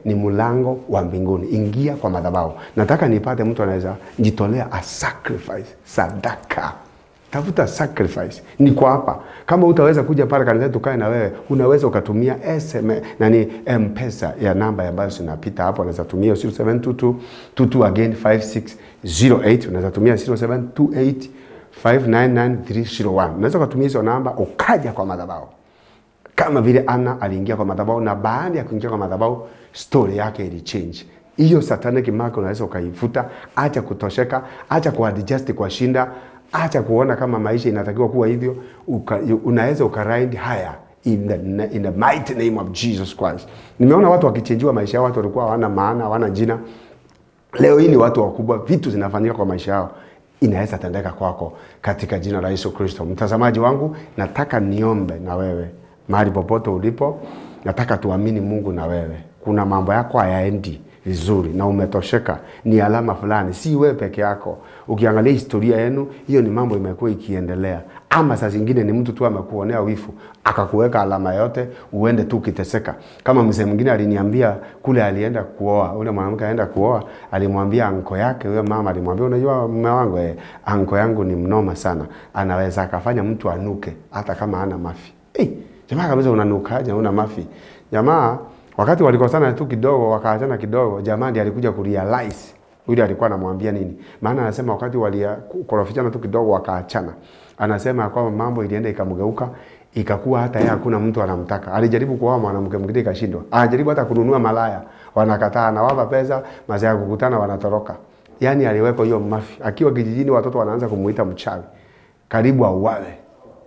ni mlango wa mbinguni. Ingia kwa madhabahu. Nataka nipate mtu anaweza jitolea a sacrifice, sadaka. Tafuta sacrifice. Ni kwa hapa. Kama utaweza kuja pale kanisa tukae na wewe, unaweza ukatumia SMS M-Pesa ya namba ambayo tunapita hapo. Unaweza tumia 0722 again 5608. Unaweza tumia 0728 599-301. Unaweza kutumia hizo namba ukaja kwa madhabahu. Kama vile Ana aliingia kwa madhabahu, na baada ya kuingia kwa madhabahu story yake ili change. Hiyo satanic mark unaweza ukaifuta. Acha kutosheka, acha kuadjust kwa shinda, acha kuona kama maisha inatakiwa kuwa hivyo. Unaweza ukaride higher in the mighty name of Jesus Christ. Nimeona watu wakichenjiwa maisha yao, watu walikuwa hawana maana, hawana jina. Leo hii ni watu wakubwa, vitu zinafanyika kwa maisha yao. Inaweza tendeka kwako katika jina la Yesu Kristo. Mtazamaji wangu, nataka niombe na wewe mahali popote ulipo. Nataka tuamini Mungu na wewe. Kuna mambo yako hayaendi vizuri na umetosheka, ni alama fulani, si wewe peke yako. Ukiangalia historia yenu, hiyo ni mambo imekuwa ikiendelea. Ama saa zingine ni mtu tu amekuonea wifu, akakuweka alama yote, uende tu ukiteseka. Kama mzee mwingine aliniambia kule alienda kuoa, ule mwanamke aenda kuoa, alimwambia anko yake, huyo mama alimwambia, unajua mume wangu, anko yangu ni mnoma sana. Anaweza akafanya mtu anuke hata kama hana mafi. Jamaa kabisa, unanukaje una mafi? Jamaa wakati walikosana tu kidogo, wakaachana kidogo, jamaa ndiye alikuja kurealize yule alikuwa anamwambia nini. Maana anasema wakati walikorofishana tu kidogo wakaachana, anasema kwamba mambo ilienda ikamgeuka, ikakuwa hata yeye hakuna mtu anamtaka. Alijaribu kuoa mwanamke mwingine ikashindwa. Anajaribu hata kununua malaya, wanakataa, na wapa pesa, mazao ya kukutana wanatoroka. Yaani aliweka hiyo mafi. Akiwa kijijini watoto wanaanza kumuita mchawi. Karibu auawe.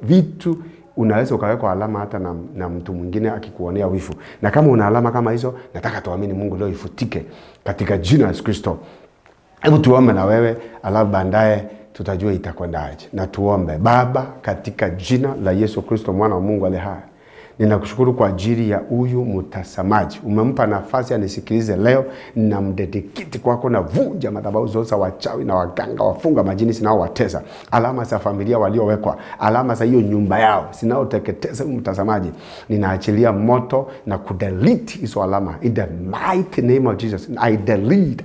Vitu unaweza ukaweka alama hata na mtu mwingine akikuonea wifu. Na kama una alama kama hizo, nataka tuamini Mungu leo ifutike katika jina la Yesu Kristo. Hebu tuombe na wewe, alafu baadaye tutajua itakwendaje. Na tuombe. Baba, katika jina la Yesu Kristo mwana wa Mungu aliye hai, ninakushukuru kwa ajili ya huyu mtazamaji. Umempa nafasi anisikilize leo, ninamdedicate kwako, na vunja madhabahu zote za wachawi na waganga, wafunga majini sinao watesa, alama za familia waliowekwa, alama za hiyo nyumba yao sinao teketeza mtazamaji. Ninaachilia moto na kudelete hizo alama in the mighty name of Jesus. I delete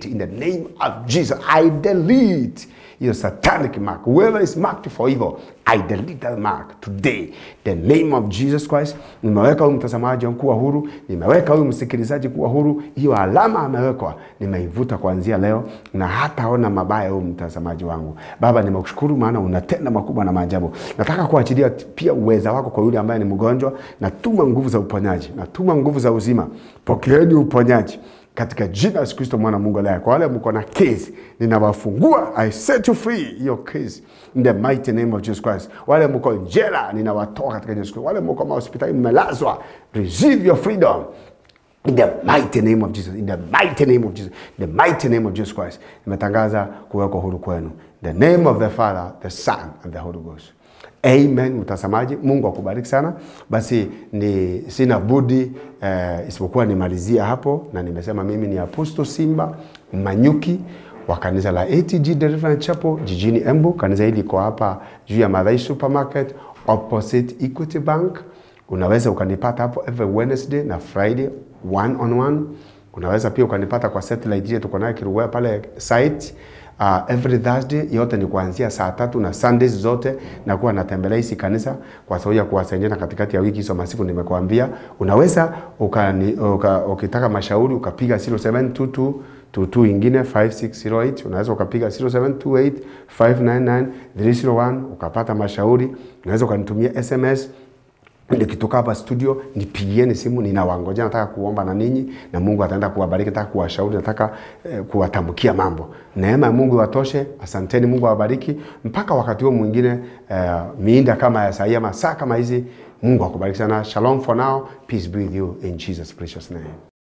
in the name of Jesus. I delete your satanic mark. Whoever is marked for evil, I delete that mark today. The name of Jesus Christ. Nimeweka huyu mtazamaji kuwa huru. Nimeweka huyu msikilizaji kuwa huru. Hiyo alama amewekwa, nimeivuta kuanzia leo, na hataona mabaya huyu mtazamaji wangu. Baba, nimekushukuru maana unatenda makubwa na maajabu. Nataka kuachilia pia uweza wako kwa yule ambaye ni mgonjwa. Natuma nguvu za uponyaji, natuma nguvu za uzima. Pokeeni uponyaji katika jina la Yesu Kristo mwana wa Mungu aliye. Kwa wale mko na case, ninawafungua. I set you free your case in the mighty name of Jesus Christ. Wale mko jela, ninawatoa katika Yesu Kristo. Wale mko hospitali mmelazwa, receive your freedom in the mighty name of Jesus. In the mighty name of Jesus. In the mighty name of Jesus Christ. Nimetangaza kuwekwa huru kwenu. In the name of the Father, the Son and the Holy Ghost. Amen. Mtazamaji, Mungu akubariki sana. Basi ni sina budi isipokuwa nimalizia hapo, na nimesema mimi ni Apostle Simba Manyuki wa kanisa la ATG Deliverance Chapel jijini Embu. Kanisa hili liko hapa juu ya Madai Supermarket opposite Equity Bank. Unaweza ukanipata hapo every Wednesday na Friday 1-on-1. Unaweza pia ukanipata kwa satellite ile tuko nayo Kiruwea pale site. Every Thursday yote ni kuanzia saa 3, na Sundays zote na kuwa natembelea hizi kanisa kwa sababu ya kuwasaidia katikati ya wiki hizo masiku nimekuambia. Unaweza ukitaka mashauri ukapiga 0722 ingine 5608. Unaweza ukapiga 0728 599-301 ukapata mashauri. Unaweza ukanitumia SMS. Nikitoka hapa studio nipigieni simu, ninawangoja, nataka kuomba na ninyi, na Mungu ataenda kuwabariki. Nataka kuwashauri, nataka kuwatamkia mambo. Neema ya Mungu iwatoshe. Asanteni, Mungu awabariki mpaka wakati huo mwingine, miinda kama ya saa ama saa kama hizi. Mungu akubariki sana. Shalom for now. Peace be with you in Jesus precious name.